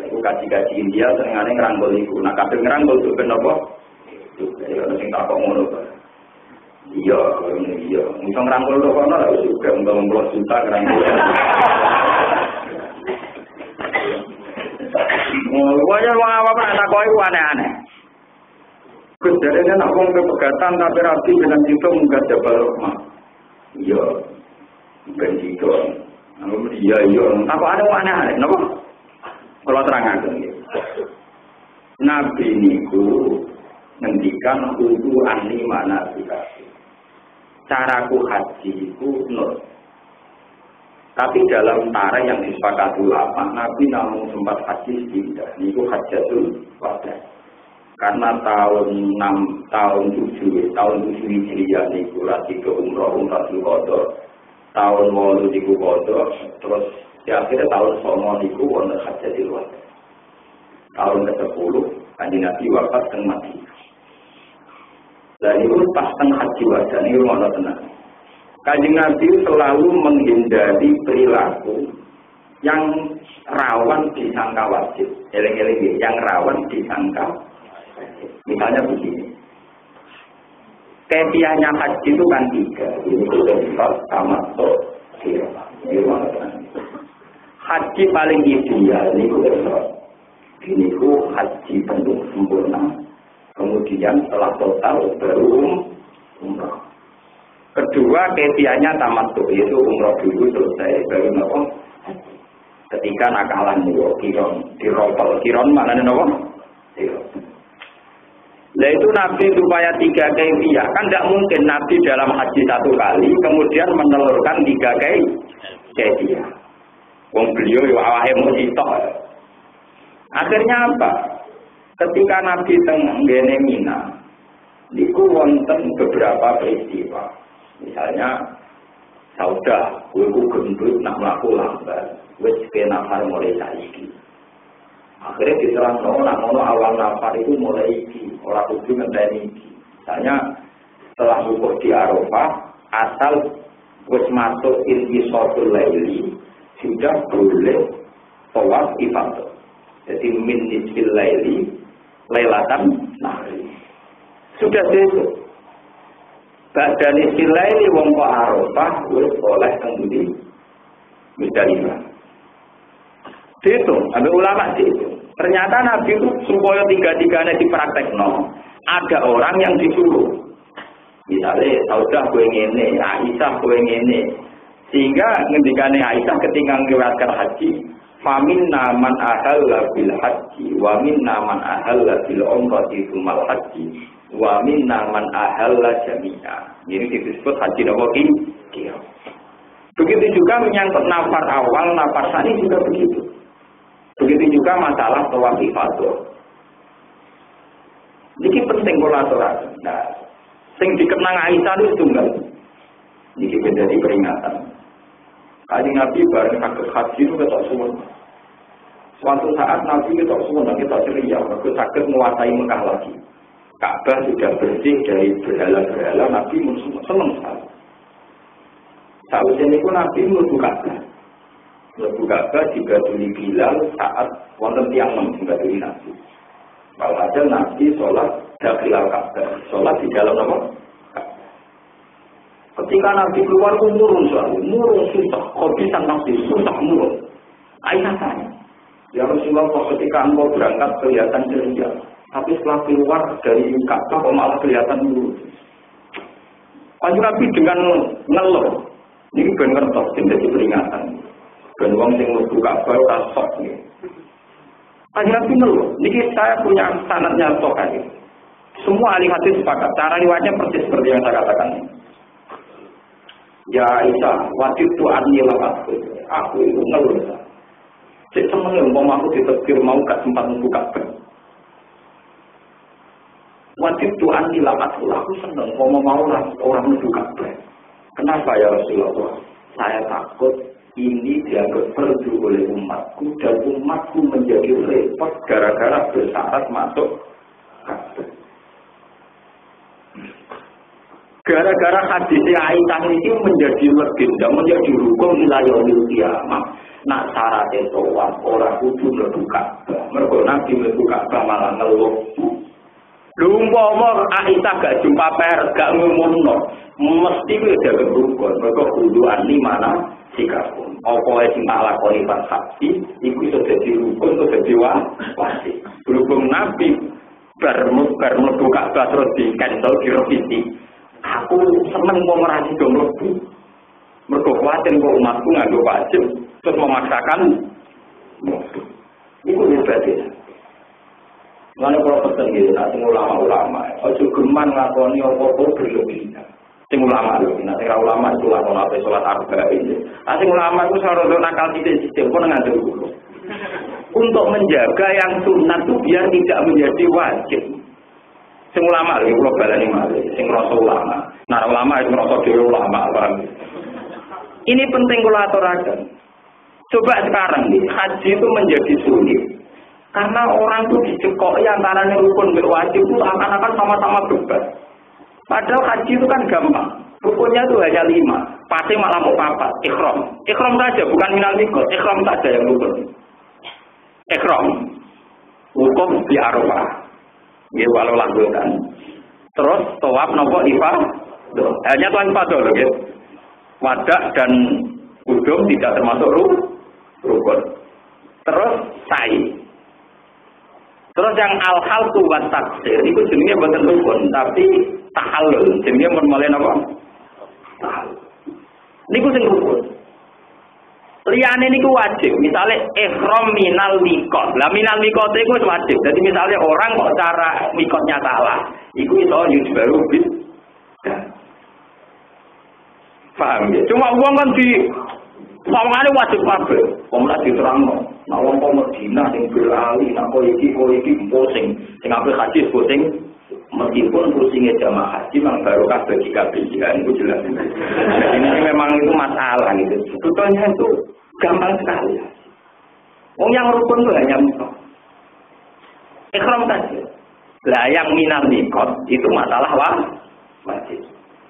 Aku kaji India senengane ngeranggol iku. Nah kabeh ngeranggol tuh ben nopo. Ya sing tak kok ngono. Iya, iya. Mung ngeranggol kok ana lho juga ngomong 10 juta ngeranggol. Wajar wong apa tak kok iku aneh-aneh. Kejarene nak wong kepegatan tapi rapi dengan itu munggah Jabal Rahmah. Iya. Ben itu. Iya, iya. Apa ada aneh-aneh, napa? Kalau terangaken nggih. Nabi niku ngendikan kudu ahli manasik. Caraku haji iku nur. Tapi dalam tarikh yang disepakati ulama, Nabi namun sempat haji tidak. Niku hajatul wada. Karena tahun 7 Hijriah niku lagi ke umrah Zulqa'dah. Tahun 8 niku qada, terus akhirnya tahun 9 niku wonten hajatul wada. Tahun ke-10 Kanjeng Nabi wafat teng Madinah. Dan itu pas teng haji wada niku ngono tenan. Kanjeng Nabi selalu menghindari perilaku yang rawan disangka wajib. Eling-eling yang rawan disangka wajib. Misalnya begini. Kepiahnya haji itu kan 3. Ini sudah sama haji paling ideal ini haji penuh sempurna. Kemudian setelah total baru umrah. Kedua, kepiahnya tamattu, yaitu umroh dulu selesai, baru nopo. Ketika nakalan niku kiron, kiron maknane nopo? Nah itu Nabi supaya 3 kepiah, kan tidak mungkin Nabi dalam haji 1 kali kemudian menelurkan 3 kepiah. Wong beliau yo awake mung sitok. Akhirnya apa? Ketika Nabi teng ngene Mina, niku wonten beberapa peristiwa. Misalnya, saudah, gue gendut, nak melaku lambat, gue juga nafar mulai saiki. Akhirnya diterang, awal nafar itu mulai iki, orang kudu ngenteni iki. Misalnya, setelah wukuf di Arafah, asal gue masuk intisoful laili, sudah boleh tawaf ifadah. Jadi, min nisfil laili, lailatan nahri. Sudah besok. Badan istilah ini wong kok Arafah wis oleh tembudi Musdalifah. Itu, ambil ulama itu. Ternyata Nabi itu supaya 3-3-nya dipraktekno, ada orang yang disuruh. Misalnya Saudah kowe ngene, Aisyah kowe ngene. Sehingga ngendikane Aisyah ketika ngriwayatkan haji, faminna man ahalla bil haji wa minna man ahalla bil umrati tsummal haji. Wa minna man ahalla jami'a. Ini disebut haji nopo qiyam. Begitu juga menyangkut nafar awal, nafar sani juga begitu. Begitu juga masalah tawaf ifadah. Ini penting kula aturaken. Nah, sing dikenang Aisyah itu tunggal. Ini menjadi peringatan. Kanjeng Nabi bareng sakit haji itu ketok suwun. Suatu saat Nabi ketok suwun, kita ceria, aku sakit menguasai Mekah lagi. Ka'bah sudah bersih dari berhala-berhala, Nabi senang sekali. Sausnya itu Nabi mlebu Ka'bah. Mlebu Ka'bah dibaduli Bilal saat wonten tiyang membaduli Nabi. Walhasil Nabi sholat dakhilal Ka'bah, sholat di dalam apa? Ka'bah. Ketika Nabi keluar murung susah, khobisan Nabi susah murung. Aisyah tanya, ya Rasulullah ketika engkau berangkat kelihatan ceria. Tapi setelah keluar dari Ka'bah kok malah kelihatan dulu. Kanjeng Nabi dengan ngeluh, ini ben ngertos jadi peringatan. Ben wong sing mlebu Ka'bah ora sok nggih. Kanjeng Nabi ngeluh, niki saya punya sanadnya Sahih. Semua ahli hadis sepakat, cara riwayatnya persis seperti yang saya katakan. Ya Aisyah, wajib tu anni lapat. Aku itu ngeluh. Cek temen umpama aku ditegur mau gak sempat mlebu Ka'bah. Wajib Tuhan dilamat aku senang mau orang menuju Ka'bah. Kenapa ya Rasulullah? Saya takut ini dianggap perlu oleh umatku dan umatku menjadi repot gara-gara bersyarat masuk kafir. Gara-gara hadisnya Aisyah ini menjadi legenda, menjadi rukun wilayah kiamat. Nak syaratnya tawaf orang kudu mlebu Ka'bah. Mergo Nabi mlebu Ka'bah malah ngeluh. Umpama Aisyah gak jumpa pers, gak ngumumno, mesti wis jaga rukun. Mergo kuduan di mana sikapun. Apa wae sing tak lakoni pas haji, iku iso dadi rukun, iso dadi wajib. Berhubung Nabi bar mlebu Ka'bah terus di cancel direvisi. Aku seneng kok ngerasi do mlebu. Mergo kuwatir kok umatku nganggo wajib terus memaksakan mlebu. Iku berarti. Mana kalau pesen gitu, nanti ulama-ulama, ojo geman ngakoni apa-apa berlebihan. Sing ulama lho, nanti ulama itu lakon apa sholat arba'in ini. Sing ulama itu seharusnya nakal sistem pun ngandung dulu. Untuk menjaga yang sunat itu biar tidak menjadi wajib. Sing ulama lho, kalau balani malih, sing rasa ulama. Nah ulama itu rasa dewe ulama, paham? Ini penting kalau aturakan. Coba sekarang nih, haji itu menjadi sulit. Karena orang itu dicekoki antara rukun dan wajib itu akan sama-sama beban. Padahal haji itu kan gampang. Rukunnya itu hanya 5. Pasti malah mau 4. Ikhram. Ikhram saja, bukan minal mikot. Ikhram saja yang rukun. Ikhram. Hukum di Arafah. Ya walau lakukan. Terus tawaf nopo ifah. Hanya tuan ifadah loh ya. Wadah dan kudum tidak termasuk rukun. Terus sa'i. Terus yang al-hal tu wa taksir itu jenisnya bukan rukun tapi tahallul, jenisnya mulai apa? Tahallul. Niku sing rukun. Liyane niku wajib. Misalnya ihram minal miqat. Lah minal miqat iku wajib. Jadi misalnya orang kok cara miqatnya salah, iku iso baru bid. Paham ya? Cuma uang kan di sawangane wajib kabeh. Wong lak diterangno. Nek wong kok Madinah sing berali, nek kok iki pusing. Sing ape haji pusing. Meskipun pusingnya jamaah haji memang barokah bagi KPJN itu jelas. Ini memang itu masalah gitu. Sebetulnya itu gampang sekali. Wong yang rukun itu hanya mikot. Ikhram saja. Lah yang minal mikot itu masalah wajib.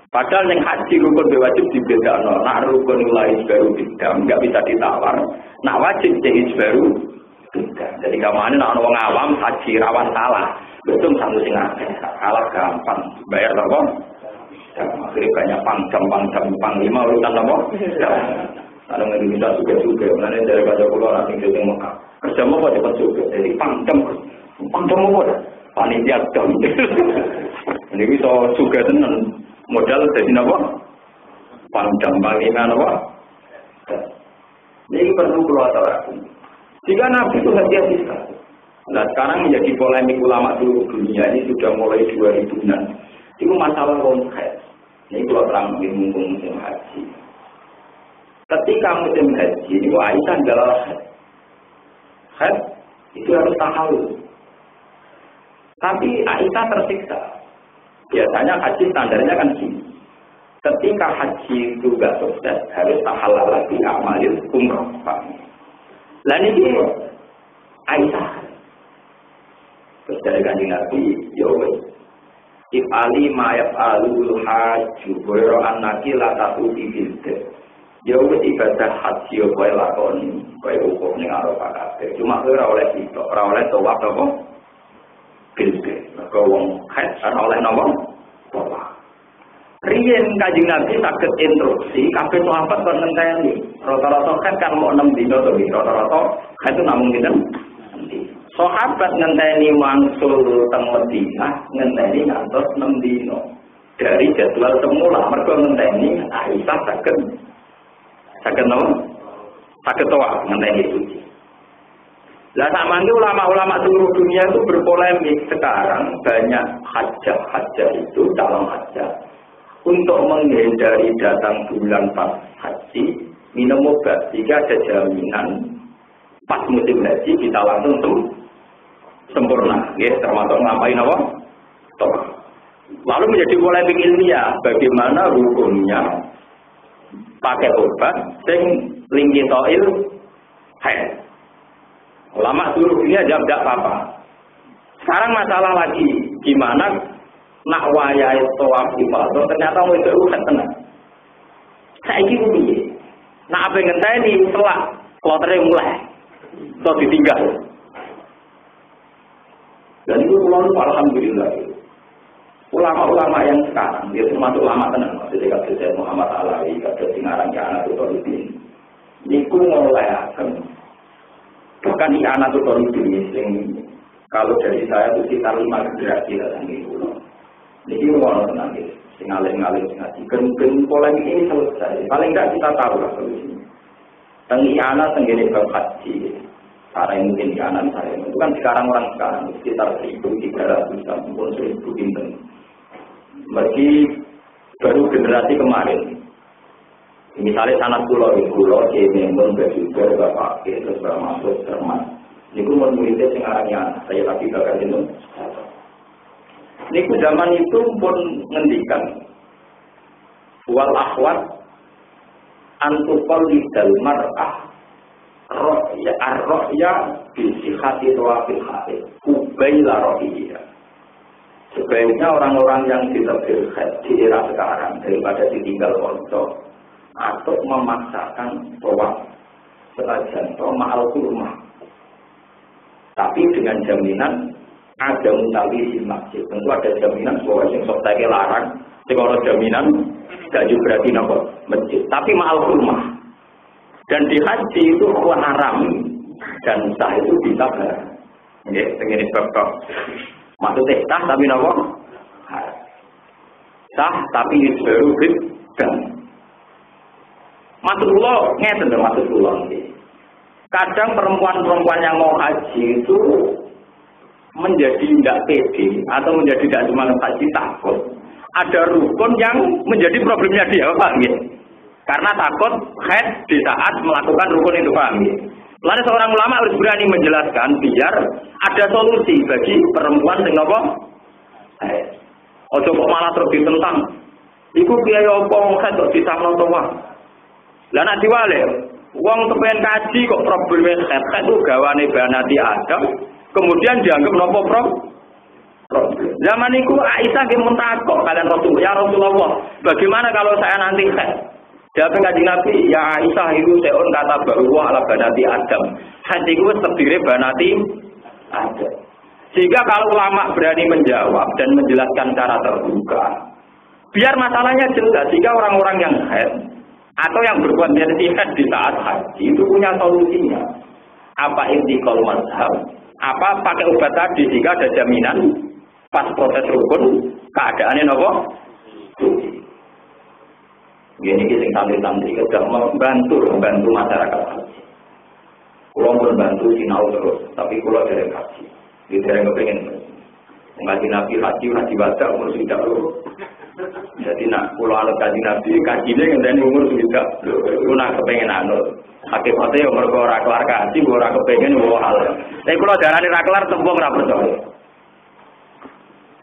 Padahal yang haji rukun wajib dibedakno. Nak rukun mulai baru beda, enggak bisa ditawar. Nak wajib jadi baru beda. Jadi kemana nak orang awam haji rawan salah. Betul satu sing akeh, kalah gampang. Bayar apa? Akhirnya banyak panglima urutan apa? Kalau nggak bisa juga. Mana dari baca pulau asing ke Mekah. Kerja mau apa cepat juga. Jadi pangcam apa? Panitia dong. Ini bisa juga tenan. Modal dari apa? Panglima apa? Ini perlu keluar. Jika Nabi itu hati-hati sekali. Nah sekarang menjadi polemik ulama seluruh dunia ini sudah mulai 2000-an. Itu masalah konkret. Ini kalau terang mumpung musim haji. Ketika musim haji, Aisyah adalah haid itu harus tahallul. Tapi Aisyah tersiksa. Biasanya haji standarnya kan gini. Ketika haji itu tidak sukses, harus tahallul lagi amalin umrah. Lain ini Aisyah. Terus dari kanjeng Nabi, ya wes. If ali mayat alul haji, boyo anaki latatu dibilde. Ya wes ibadah haji, yo boy lakoni, boy hukum ning Arafah kabeh. Cuma ora oleh itu, ora oleh tawaf apa? Bilde. Maka wong haji ora oleh napa? Tawaf. Riyen kanjeng Nabi saged instruksi, kabeh sahabat kon ngenteni. Rata-rata kan mau 6 dina to, rata-rata kan itu namung dinten. Sahabat ngenteni wangsul teng Madinah, ngenteni ngantos 6 dina. Dari jadwal semula mergo ngenteni Aisyah saged napa? Saged tawaf ngenteni itu. Lah samangke ulama-ulama seluruh dunia itu berpolemik sekarang banyak hajjah itu calon hajjah untuk menghindari datang bulan pas haji minum obat jika ada jaminan pas musim haji kita langsung sempurna, ya, termasuk ngapain apa? Toh. Lalu menjadi polemik ilmiah, bagaimana hukumnya pakai obat sing lingkitoil haid. Ulama suruh dia jawab tidak apa-apa. Sekarang masalah lagi, gimana nak wayai tawaf ifadah ternyata mau itu haid tenang. Saiki kuwi. Nak apa ngenteni selak klotere mulai. Terus ditinggal. Dan itu pulau alhamdulillah. Ulama-ulama yang sekarang, dia termasuk ulama tenang, maksudnya kata saya Muhammad Alawi, kata Singarang Yana Tutoludin. Niku mulai akan, bahkan di Yana Tutoludin, kalau dari saya itu sekitar 5 generasi dalam ini pulau. Ini mulai tenang, singaling-ngaling ngaji. Gen polemik ini selesai. Paling tidak kita tahu lah solusinya. Tengi Yana tenggine bab haji. Cara yang mungkin di kanan saya itu kan sekarang orang sekarang sekitar 1.300 sampai 1.000 bintang. Meski baru generasi kemarin, misalnya sanak pulau ini juga bapak terus masuk cermat. Ini pun muridnya sekarangnya saya lagi bakal itu. Ini zaman itu pun ngendikan wal akhwat antupal lidal mar'ah ar-rohya bisihati tawafil haid kubaila rohiyya. Sebaiknya orang-orang yang tidak berhaid di era sekarang daripada ditinggal konco atau memaksakan tawaf senajan ma'al kurma, tapi dengan jaminan ada mutawi di masjid. Tentu ada jaminan bahwa yang sokake larang, kalau jaminan gak juga berarti nopo masjid, tapi ma'al kurma. Dan di haji itu haram dan sah itu bisa ber. Ini sebab maksudnya sah tapi nopo sah tapi baru dan maksudullah ngeten lho maksudullah. Kadang perempuan-perempuan yang mau haji itu menjadi tidak pede atau menjadi tidak semangat haji takut. Ada rukun yang menjadi problemnya dia, Pak nggih. Karena takut haid di saat melakukan rukun itu, paham ya? Lalu seorang ulama harus berani menjelaskan biar ada solusi bagi perempuan sing napa? Haid. Ojo kok malah terus ditentang. Iku biaya apa haid kok disahno to wae. Lah nek diwale, wong kepen kaji kok probleme haid itu gawane banati Adam, kemudian dianggap napa problem. Zaman itu Aisyah nggih mun takok kalian Rasul, ya Rasulullah, bagaimana kalau saya nanti haid? Jawab Kanjeng Nabi, ya Aisyah itu seon kata bahwa ala banati Adam. Hati itu terdiri banati Adam. Sehingga kalau ulama berani menjawab dan menjelaskan cara terbuka, biar masalahnya jelas. Sehingga orang-orang yang haid atau yang berpotensi haid di saat haji itu punya solusinya. Apa intikal mazhab? Apa pakai obat tadi sehingga ada jaminan pas proses rukun keadaannya nopo? Ini sing santri-santri sudah membantu masyarakat haji. Kulo membantu sinau terus, tapi kulo dereng haji. Di dereng kepengin ngaji Nabi haji wada umur sudah lho. Jadi nak kulo anut kaji Nabi kajine ngenteni umur sudah lho. Kulo nak kepengin anut. Hakikate yo mergo ora kelar kaji, ora kepengin wae hal. Nek kulo darani ra kelar tembung ra percaya.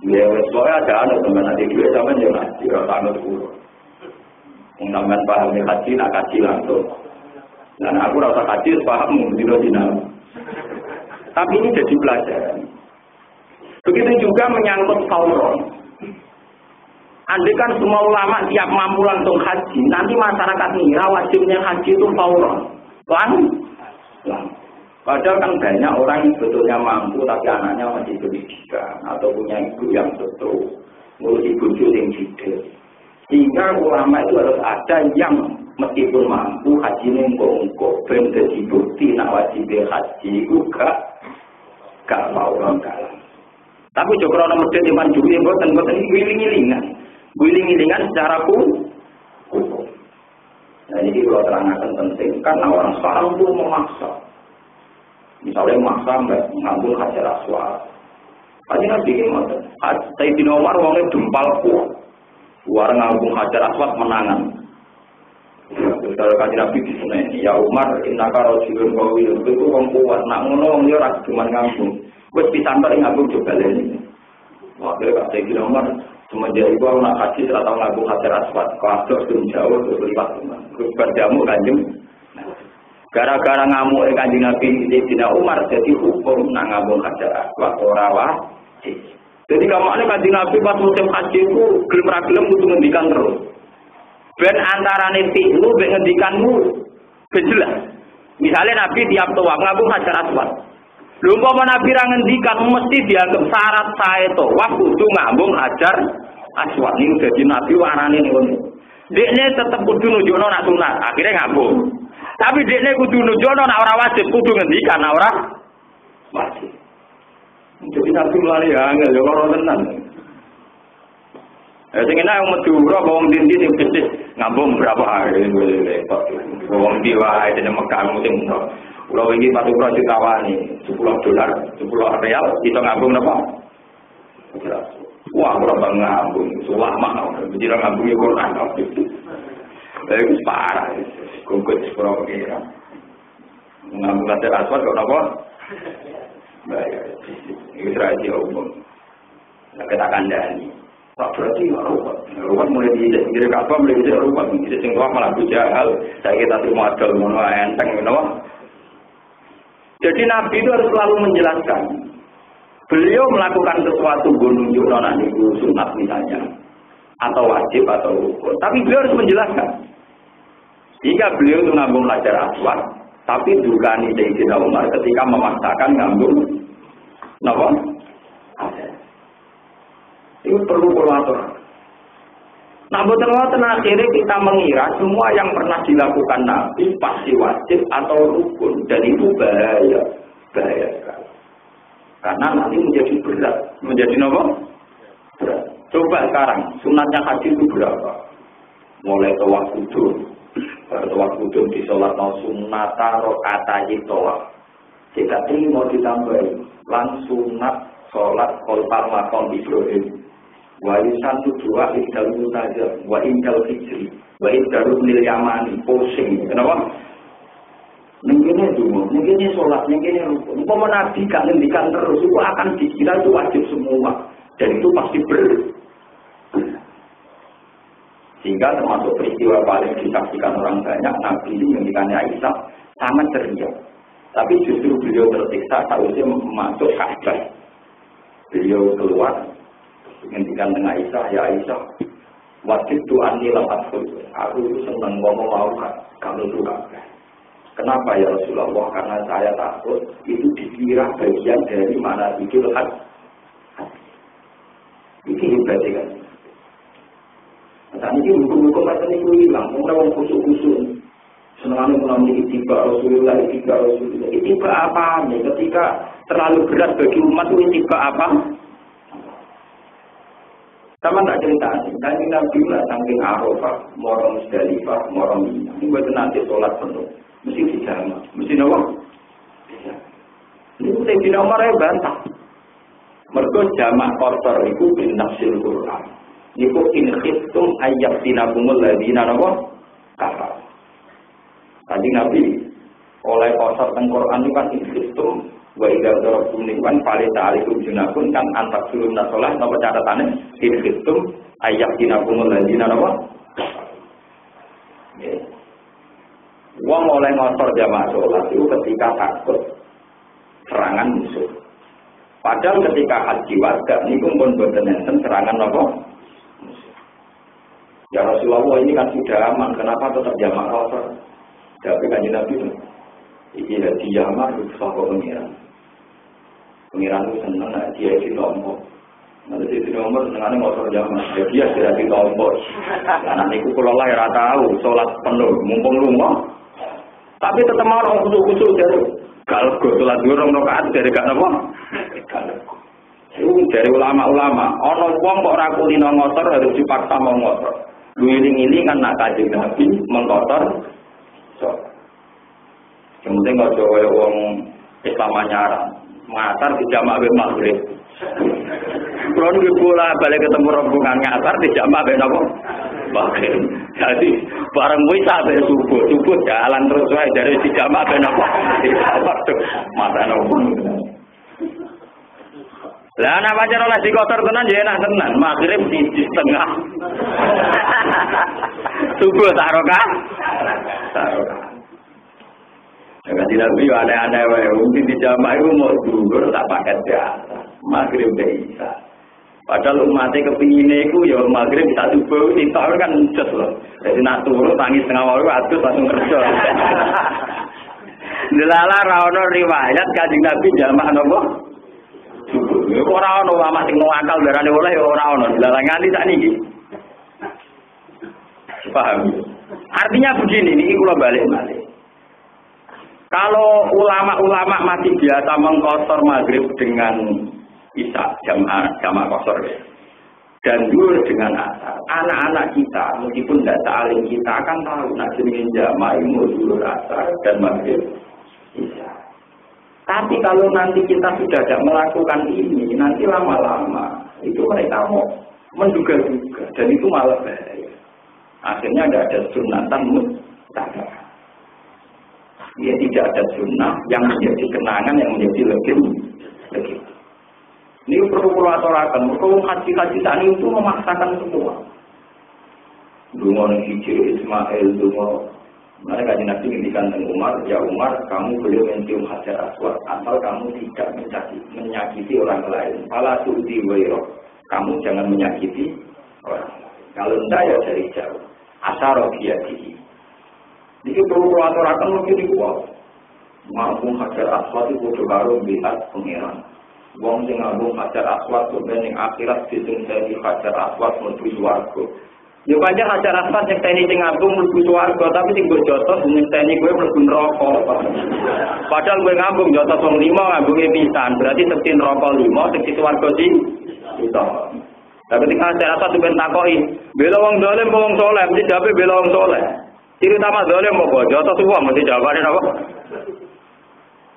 Ya wis pokoke ada anut teman nanti dhewe sampean yo ngaji ora anut kulo. Sampeyan paham haji nak kaji langsung. Dan aku rasa kaji paham dina. Tapi ini jadi pelajaran. Begitu juga menyangkut fauron. Andai kan semua ulama tiap mampu langsung haji, nanti masyarakat ngira wajibnya haji itu fauron. Padahal kan banyak orang yang sebetulnya mampu tapi anaknya masih pendidikan atau punya ibu yang betul, ngurus ibu yang jidil. Sehingga ulama itu harus ada yang meskipun mampu haji nengko-nengko ben dadi bukti nak wajib haji itu gak mau orang kalah. Tapi joko ana medhit iman duwe mboten wiling-wilingan secara hukum. Nah ini kalau terangkan penting karena orang sekarang itu memaksa. Misalnya memaksa mengambil hajar aswad. Haji Nabi gimana? Sayyidina Umar wongnya dempal kuat. Luar ngambung hajar aswad menangan. Kalau kaji Nabi di sini, ya Umar, innaka rajulun qawiyun, itu orang kuat. Nak ngono dia ora cuma ngambung. Wis pisantar ngambung coba lene. Wakil kata Sayyidina Umar, semenjak itu aku nak haji setelah tahu ngambung hajar aswad. Kalau sudah jauh terus lipat teman. Terus berjamu kanjeng. Gara-gara ngamuk Kanjeng Nabi Sayyidina Umar jadi hukum nak ngambung Hajar Aswad ora wajib. Jadi kamane Kanjeng Nabi pas musim haji itu gelem ra gelem kudu ngendikan terus. Ben antarane fi'lu ben ngendikanmu ben jelas. Misalnya Nabi tiap tawaf ngambung Hajar Aswad. Lha umpama Nabi ra ngendikan mesti dianggap syarat sae tawaf kudu ngambung Hajar Aswad. Niku dadi Nabi warane ngono. Dekne tetep kudu nunjukno nak sunat, akhire ngambung. Tapi dekne kudu nunjukno nak ora wajib, kudu ngendikan nak ora wajib. Jadi Nabi mulai angel ya ora tenan. Sing enak wong Madura wong ndi sing becik ngambung berapa hari repot. Wong di wae dene Mekah musim ora. Kula wingi Madura ditawani $10, $10 kita ngambung napa? Wah, berapa ngambung, selama bicara ngambung Quran, itu parah, kumpul sekolah kira, ngambung Hajar Aswad kau apa? Bayar, itu rahasia umum. Kita kandani, tak berarti rupat mulai di kapal mulai di rupat, di singkong malah bujal, saya kita semua ada mono enteng, Jadi Nabi itu harus selalu menjelaskan. Beliau melakukan sesuatu gunung nona itu sunat misalnya, atau wajib atau rukun. Tapi beliau harus menjelaskan. Jika beliau itu ngambung Hajar Aswad, tapi dukani Sayyidina Umar ketika memaksakan ngambung, napa? Itu perlu kolator. Nah, betul-betul akhirnya kita mengira semua yang pernah dilakukan Nabi pasti wajib atau rukun, dan itu bahaya sekali. Karena nanti menjadi berat, menjadi apa? Berat. Coba sekarang, sunatnya haji itu berapa? Mulai tawaf kudum, tawaf kudum di sholat sunata rokatai tawaf. Jika ini mau ditambahin, langsung sunat sholat kolpar makom Ibrahim. Wa yusantu dua ikdal mutajab, wa ingkal hijri, wa ikdal nil yamani, posing. Kenapa? Mungkinnya dulu, mungkinnya sholat, mungkinnya rukun. Umpama Nabi gak ngendikan terus, itu akan dikira itu wajib semua. Dan itu pasti Sehingga termasuk peristiwa paling disaksikan orang banyak, Nabi ini ngendikannya Aisyah sangat ceria. Tapi justru beliau tersiksa seharusnya masuk Ka'bah. Beliau keluar, ngendikan dengan Aisyah, ya Aisyah, wajib tu'ani lafatku. Aku itu senang mau kamu itu Ka'bah. Kenapa ya Rasulullah? Karena saya takut itu dikira bagian dari mana itu hati. Ini berarti kan. Nah, ini hukum-hukum macam itu hilang. Mungkin orang kusuk-kusuk. Senang mengalami itibak Rasulullah. Itibak apa nih? Ketika terlalu berat bagi umat itu itibak apa? Sama tak cerita nih. Tadi Nabi lah saking Arafah, morong Musdalifah, morong Mina. Ini buat nanti sholat penuh. Mesti dijama, mesti nawa. Ini Sayyidina Umar yang bantah. Mergo jamak kotor itu bin nafsil Quran. Niku in khiftum ayyafinakumul ladina nawa kafar. Tadi Nabi oleh kotor teng Quran itu kan in khiftum wa idza darabtum nikan falita alaikum junakun kan antak sulun nasolah napa catatane in khiftum ayyafinakumul ladina nawa kafar. Wong oleh ngotor jamaah sholat itu ketika takut serangan musuh. Padahal ketika haji warga ini pun boten enten serangan apa? Musuh. Ya Rasulullah ini kan sudah aman, kenapa tetap jamaah ngotor? Tapi Kanjeng Nabi itu, iki lagi jamaah itu saka pengiran. Pengiran itu senang dia ditompok. Nanti di nomor senengane ngotor jamaah, dia sudah ditompok. Nah niku kula lah ora tahu sholat penuh mumpung lunga. Tapi tetap mau orang kusuk-kusuk dari galgo sholat durung rakaat dari gak apa? Galgo. Itu dari ulama-ulama. Ono wong kok ora kulino ngotor harus dipaksa mau ngotor. Luiling-iling kan nak Kanjeng Nabi mengkotor. Yang penting aja kaya wong Islam anyaran. Ngasar di jamak wis maghrib. Kulo niku bola balik ketemu rombongan ngasar di jamak ben apa? Maghrib. Jadi bareng kuwi sampai subuh jalan terus wae dari di jamak ben apa? Mata nopo. Lah ana pacar oleh dikotor tenan ya enak tenan. Maghrib di tengah. Subuh tak rokah. Kaji Nabi aneh-aneh wae. Mungkin di jamaah itu mau dulur tak paket biasa. Maghrib bisa. Padahal umatnya kepinginnya itu ya maghrib bisa subuh. Sitok kan just loh. Jadi nak turun tangis tengah walu atus langsung kerja. Delala rawono riwayat Kaji Nabi jamaah nopo. Subuh. Ya ora ono ulama sing ngakal darane oleh ya ora ono. Delala nganti sak niki. Paham? Artinya begini, ini kula balik-balik. Kalau ulama-ulama masih biasa mengkosor maghrib dengan isya jamaah kosor dan zuhur dengan asar, anak-anak kita meskipun tidak alim kita akan tahu nak jenenge jamaah zuhur asar dan maghrib isya. Tapi kalau nanti kita sudah tidak melakukan ini, nanti lama-lama itu mereka mau menduga-duga dan itu malah bahaya. Akhirnya tidak ada sunatan mutlak. Ya tidak ada sunnah yang menjadi kenangan, yang menjadi legend. Ini perlu aturakan. Perlu haji-haji tani itu memaksakan semua. Dungo hijri Ismail, dungo. Mereka Nabi ngintikan dengan Umar, ya Umar, kamu beliau mencium hajar aswad, asal kamu tidak menyakiti orang lain. Fala tu'ti wairo, kamu jangan menyakiti orang lain. Kalau tidak ya dari jauh. Asyara biyadihi. Ini perlu aturakan lebih kuat. Mampu hajar aswad itu udah baru lihat pengiran. Wong sing ngambung hajar aswad sebenarnya akhirat disini hajar aswad menuju swarga. Ya pancen hajar aswad yang tani sing ngambung menuju swarga, tapi sing mbok jotos sing tani kowe mlebu neraka. Padahal kowe ngambung jotos wong 5 ngambunge pisan, berarti sekti neraka 5, sekti swarga sing itu. Tapi ketika hajar aswad ben takoki, bela wong dolim wong saleh, mesti jawabe bela wong saleh. Ciri utama dolim mau bojo atau semua mesti jawabannya apa?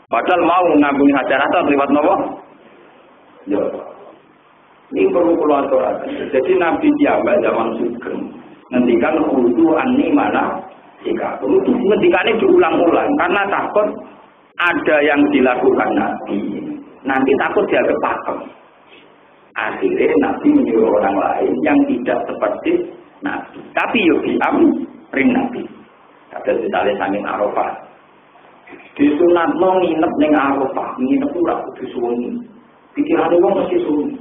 Padahal mau ngambungi hajar aswad lewat nopo? Ya. Ini perlu aturakan. Jadi Nabi Tiaba zaman Sugeng ngendikan hudu anni mana jika perlu ngendikannya diulang-ulang karena takut ada yang dilakukan Nabi. Nanti takut dia kepakem. Akhirnya Nabi menyuruh orang lain yang tidak seperti Nabi. Tapi yo ring Nabi. Ada misalnya sanging Arafah. Disunatno nginep ning Arafah, nginep ora kudu suwi. Pikirane wong mesti suwi.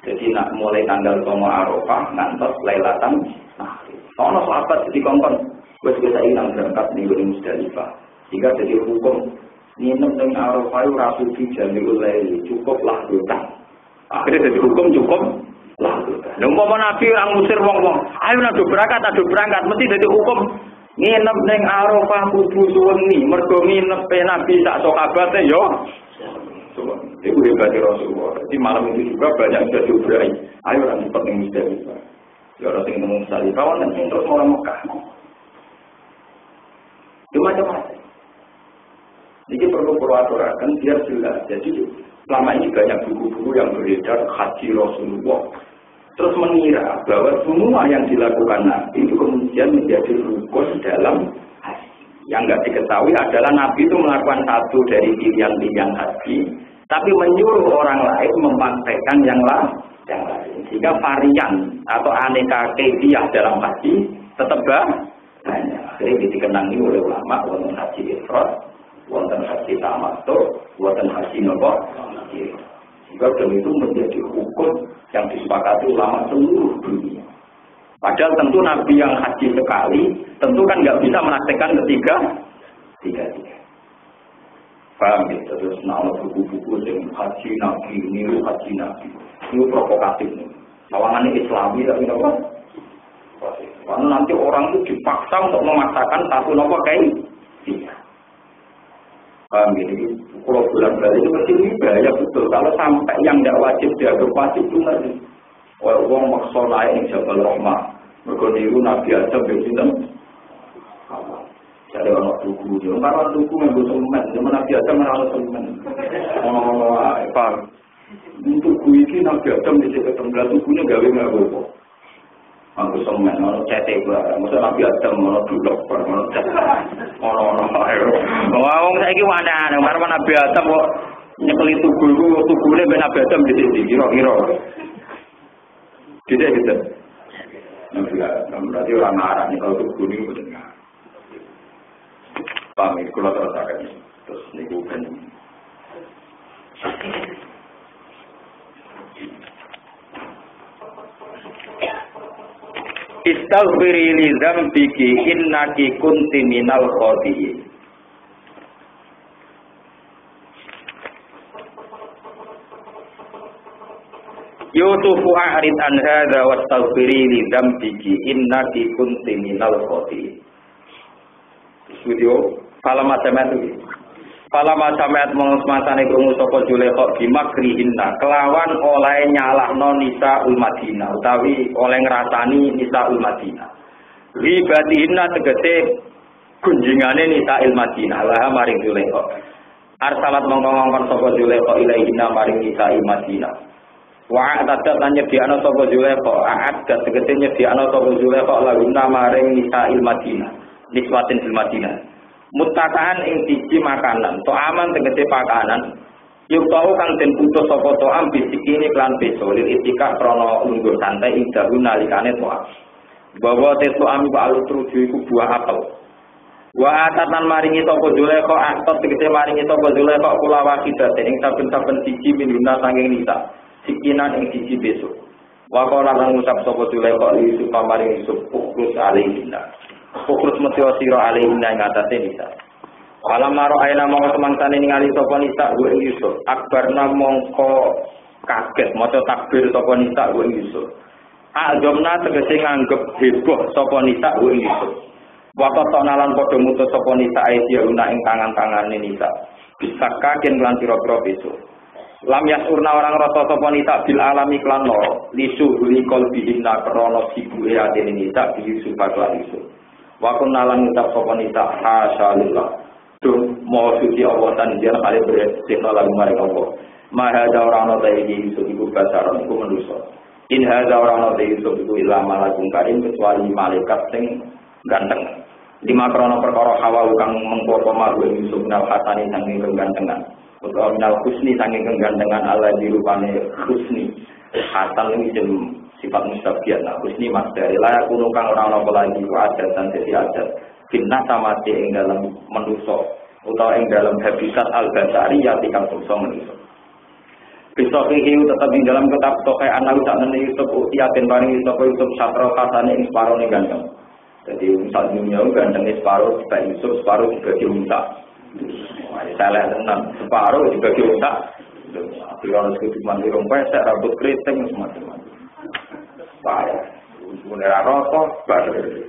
Jadi nak mulai tanggal 5 Arafah ngantos Lailatan Mahri. Ono sahabat dikongkon, wis bisa ilang berangkat ning Musdalifah. Jika jadi hukum nginep ning Arafah ora kudu jamiul lail, cukuplah hutang. Akhirnya jadi hukum cukup lah. Umpama Nabi orang musir wong-wong, ayo ado berangkat, mesti dadi hukum nginep ning Arafah kudu suwengi, mergo nginep Nabi sak sahabate yo. Itu hebat Rasulullah. Di malam itu juga banyak yang jadi Ibrahim. Ayo orang cepat ning Musdalifah. Ya orang sing nang Musdalifah kan terus mau Mekah. Itu macam-macam. Ini perlu aturakan biar jelas. Jadi selama ini banyak buku-buku yang beredar haji Rasulullah. Terus mengira bahwa semua yang dilakukan Nabi itu kemudian menjadi rukun dalam haji. Yang nggak diketahui adalah Nabi itu melakukan satu dari pilihan-pilihan haji, tapi menyuruh orang lain mempraktekkan yang lain. Sehingga varian atau aneka keifiyah dalam haji tetap banyak. Akhirnya dikenangi oleh ulama, wonten haji ifrad, wonten haji tamattu, wonten haji nopo. Sehingga itu menjadi hukum yang disepakati ulama seluruh dunia. Padahal tentu Nabi yang haji sekali, tentu kan nggak bisa mempraktekkan tiga. Paham ya? Terus nama buku-buku yang haji Nabi, niru haji Nabi, itu provokatif nih. Sawangannya Islami tapi apa? Karena nanti orang itu dipaksa untuk memaksakan satu nopo kayak iya. Paham ya? Kalau bulan-bulan itu mesti ini bahaya betul. Kalau sampai yang tidak wajib dianggap wajib itu nanti. Orang maksa naik yang Jabal Rahmah. Mereka niru Nabi Adam begitu. Jadi orang tuku, orang tuku yang bersemen. Zaman Nabi Adam merasa semen. Orang-orang paham. Tuku ini Nabi Adam di situ tenggelam tukunya gawe nggak apa-apa. Aku semen, orang cetek barang. Masa Nabi Adam orang duduk barang, orang cetek. Orang-orang orang saya ini mana? Karena Nabi Adam kok nyekeli tukunya Nabi Adam di situ. Kira-kira. Tidak gitu. Berarti orang marah nih kalau tuh kuning benar. Paham ini kalau terus akan bukan. Istaghfiri li dzambiki innaki kunti minal khati'in. Yusufu a'rid an hadza wastaghfiri li dzambiki innaki kunti minal khati'in. Studio Falama Samet mengusmatane krungu sapa Zulaikha bimakrihinna kelawan oleh nyalahno Nisaul Madinah utawi oleh ngrasani Nisaul Madinah. Ribatihinna tegese kunjingane Nisaul Madinah lah maring Zulaikha. Arsalat mongkon sapa Zulaikha ilaihinna maring Nisaul Madinah. Wa atadat lan nyediakno sapa Zulaikha, a'addat tegese nyediakno sapa Zulaikha lahunna maring Nisaul Madinah. Niswatin fil Madinah. Mutakaan ing siji makanan, to aman tegese pakanan. Yuk tau kang den putus sapa to am bisikine klan beso lil itika krana lungguh santai ing dalu nalikane to. Bahwa tetu am ba alutruju iku buah apel. Wa atatan maringi sapa Zulaikha atot tegese maringi sapa Zulaikha kula wakidat ing saben-saben siji minuna sanging nisa. Sikinan ing siji beso. Wa qala lan ngucap sapa Zulaikha Yusuf maring Yusuf fokus alihina. Fokus mutiwa sira alihina ing atase nisa. Alam maro aina mongko semangsane ningali sapa nisa ku Yusuf. Akbarna mongko kaget maca takbir sapa nisa ku Yusuf. Azamna tegese nganggep heboh sapa nisa ku Yusuf. Waktu nalan padha mutus sapa nisa aidya una ing tangan-tangane nisa. Bisa kagen lan pira-pira besok. Lam yasurna orang rata sapa nisa bil alami klan loro. Lisu li qalbihina krana sibuke atine nisa bi Yusuf lan Yusuf. Waktu nalan ngucap sapa nisa hasyalillah. Duh moho suci Allah tan jeneng kali bersihna lagu maring Allah. Maha ora ana ta iki Yusuf iku basaran iku manusa. In hadza ora ana ta Yusuf iku ila malakun karim kecuali malaikat sing ganteng. Lima krana perkara hawa kang mengko maru Yusuf nal hatani sanging kegantengan. Utawa minal husni sanging kegantengan Allah dirupane husni. Hatan ini jem sifat mustabiat. Nah, husni masdar la kuno kang ora ana lagi adat dan dadi adat. Finna samati ing dalam manusa utawa ing dalam habitat al-basari yati kang bangsa manusa. Bisa hiu tetap di dalam kitab Tokai Anak Saknene Yusuf Utiatin paring Yusuf Satro Kasane ing separo ning ganteng. Jadi misal dunia gantengnya separuh dibagi Yusuf, separuh dibagi unta. Salah tenang, separuh dibagi unta. Harus kehidupan di rumah, saya rambut keriting semacam-macam. Payah, sebenarnya rokok, baru.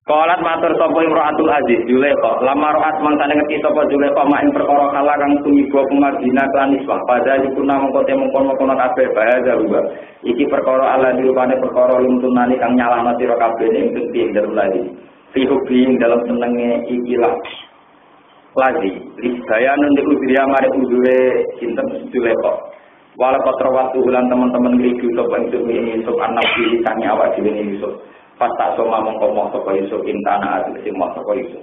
Qalat matur sapa Imro'atul Aziz Zulaikha lama ro'at mangkane ngerti sapa Zulaikha mak ing perkara kala kang tumiba kumardina lan isbah padha iku namung kote mengkon-mengkon kabeh bahaya ruba iki perkara ala dirupane perkara lumtunani kang nyalahno sira kabeh ing genti ing dalem lagi fi dalam senenge ikilah lagi libayanun dikudriya mari udure sinten Zulaikha wala patrawatu lan teman-teman ngriku sapa ing Yusuf anak pilih kang awak dhewe Yusuf. Fata soma mengkomong sapa Yusuf intana ati sing mok sapa Yusuf.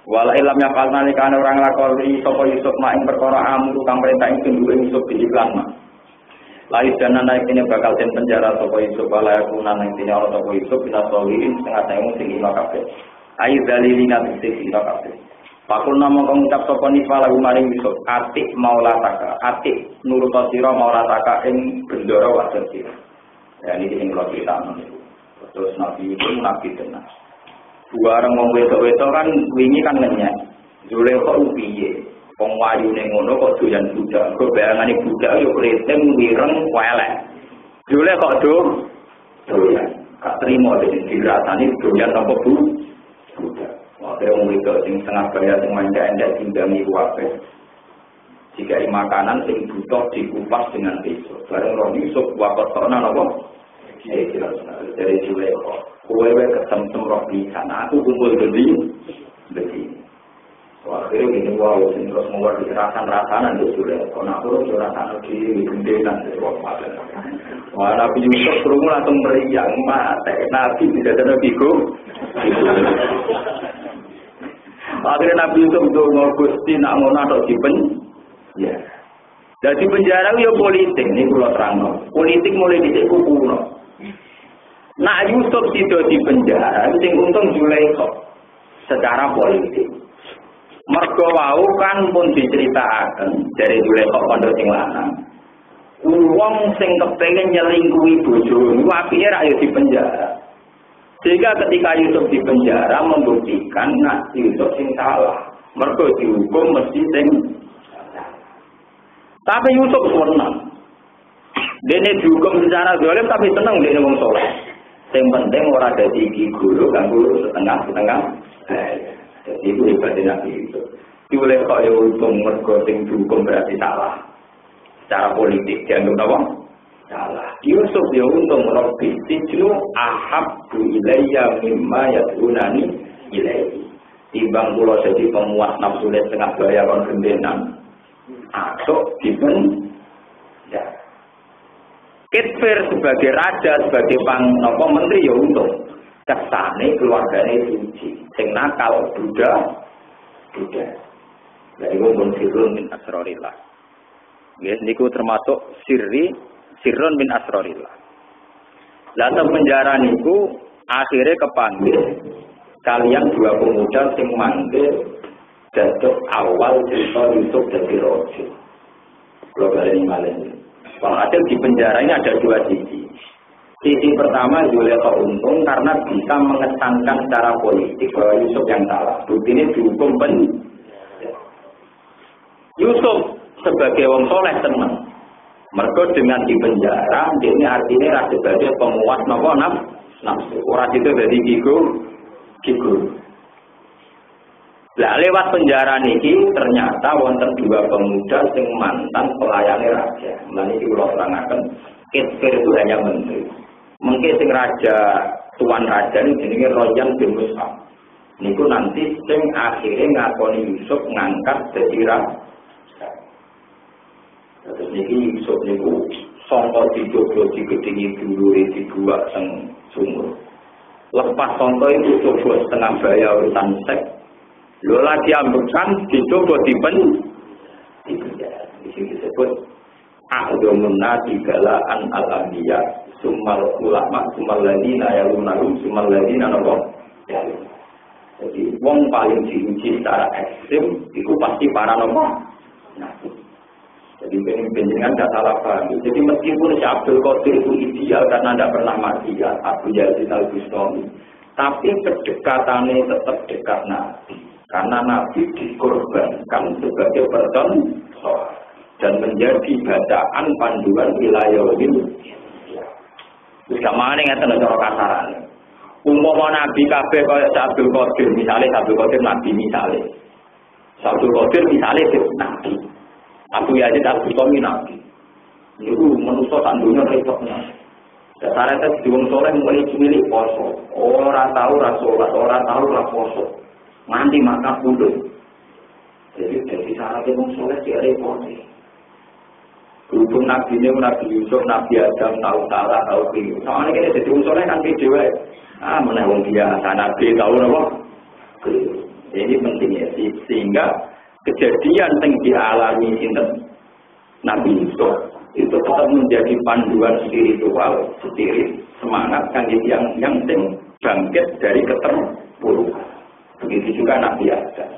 Wala ilam ya kalnane kan orang lakoni sapa Yusuf mak ing perkara amru kang perintah ing duwe Yusuf diiklanna. Lais dana naik ini bakal den penjara sapa Yusuf wala yakuna nang dene ora sapa Yusuf bila sawirin setengah tahun sing ino kabeh. Ai dalilina sing ino kabeh. Pakul nama ngucap sapa nisfa lagu maring Yusuf atik maulataka atik nurut sira maulataka ing bendara wadon sira. Ya niki sing kula critakno. Terus Nabi itu Nabi tenan. Dua orang wong wedok-wedok kan wingi kan ngenyek. Zulaikha piye? Wong wayune ngono kok doyan budak. Kok bayangane budak yo kriting wireng welek. Zulaikha doyan. Gak trimo dirasani doyan tanpa budak. Wae wong wedok sing setengah bayar sing mandek-endek timbangi wae. Jika makanan sing butuh dikupas dengan pisau. Bareng roh Yusuf wae ana napa? Dari Zulaikha, kowe ketemu roh di sana, aku kumpul begini. Akhirnya gini, wow, terus mau dirasan-rasanan di Zulaikha. Nah, aku rasanan di gendenan dari waktu. Wah, Nabi Yusuf terus langsung meriang, mati. Nabi bisa jadi biku. Akhirnya Nabi Yusuf itu mau gusti, nak mau nato dipen. Ya. Jadi penjara itu politik, ini kalau terang. Politik mulai dicek kuno. Nah Yusuf tidak di penjara, sing untung Zulaikha secara politik. Mergo wau kan pun diceritakan dari Zulaikha pondok sing lanang. Wong sing kepengin nyelingkuhi bojone iku apike ra yo dipenjara. Sehingga ketika Yusuf dipenjara membuktikan nak Yusuf sing salah. Mergo dihukum mesti sing salah. Tapi Yusuf seneng. Dene dihukum secara zalim tapi seneng dene wong saleh. Sing penting ora dadi iki guru kanggo setengah-setengah. Jadi itu ibadah Nabi itu. Dioleh kok ya untung mergo sing dihukum berarti salah. Secara politik dianggap apa? Salah. Yusuf ya untung Rabbi sijnu ahabbu ilayya mimma yad'unani ilaihi. Timbang kula jadi pemuas nafsu setengah daya kon gendenan. Asuk dipen ya. Kitfir sebagai raja, sebagai menteri ya untung. Kesane keluargane suci. Sing nakal budak. Lah iku mun sirrun min asrarillah. Nggih niku termasuk sirrun min asrarillah. Lah teng penjara niku akhirnya kepanggil kalian dua pemuda sing manggil dados awal cerita Yusuf dadi raja. Kalau kalian malih. Hasil di penjara ini ada dua sisi. Sisi pertama Zulaikha untung karena bisa mengesankan secara politik bahwa Yusuf yang salah. Bukti ini dihukum Yusuf sebagai wong soleh seneng. Mergo dengan di penjara, ini artinya sebagai pemuas nafsu. Orang itu jadi gigu. Lah lewat penjara niki ternyata wonten dua pemuda sing mantan pelayane raja. Mulane iki kula terangaken, Kitfir itu hanya menteri. Mungkin sing raja tuan raja ini jenenge Royan bin Mus'ab. Niku nanti sing akhirnya ngakoni Yusuf ngangkat dadi raja. Terus niki Yusuf niku sangka dicoba digedhingi dulure dibuak teng sumur. Lepas sangka itu coba setengah baya urusan seks. Lola diambekan dicoba dipenjara. Di sini disebut ahdomun nasi galaan al-anbiya summal ulama summal ladina yalunahum summal ladina nabok. Jadi wong paling diuji secara ekstrim itu pasti para nabok. Jadi penjenengan tidak salah paham. Jadi meskipun si Abdul Qadir itu ideal karena tidak pernah mati ya Abu Yazid al-Bustami, tapi kedekatannya tetap dekat Nabi. Karena Nabi dikorbankan sebagai contoh dan menjadi bacaan panduan wilayah ini. Sudah mana yang ada cara kasaran. Umpama Nabi kabeh kaya Abdul Qadir, misalnya Abdul Qadir Nabi misalnya. Abdul Qadir misalnya Nabi. Abu Yazid al-Bustami Nabi. Itu manusia tandunya repotnya. Dasarnya diwong soleh mulai cumili poso. Orang tahu rasulat, orang tahu raposo. Nanti maka puluh. Jadi syaratnya wong soleh dia repot. Berhubung Nabi ini Nabi Yusuf, Nabi Adam tahu salah, tahu keliru. Soalnya kita jadi wong soleh kan video. Mana wong biasa Nabi tahu apa? Ini pentingnya sehingga kejadian yang dialami Nabi Yusuf itu tetap menjadi panduan spiritual, spirit, semangat kan yang bangkit dari keterpurukan. Begitu juga Nabi Adam.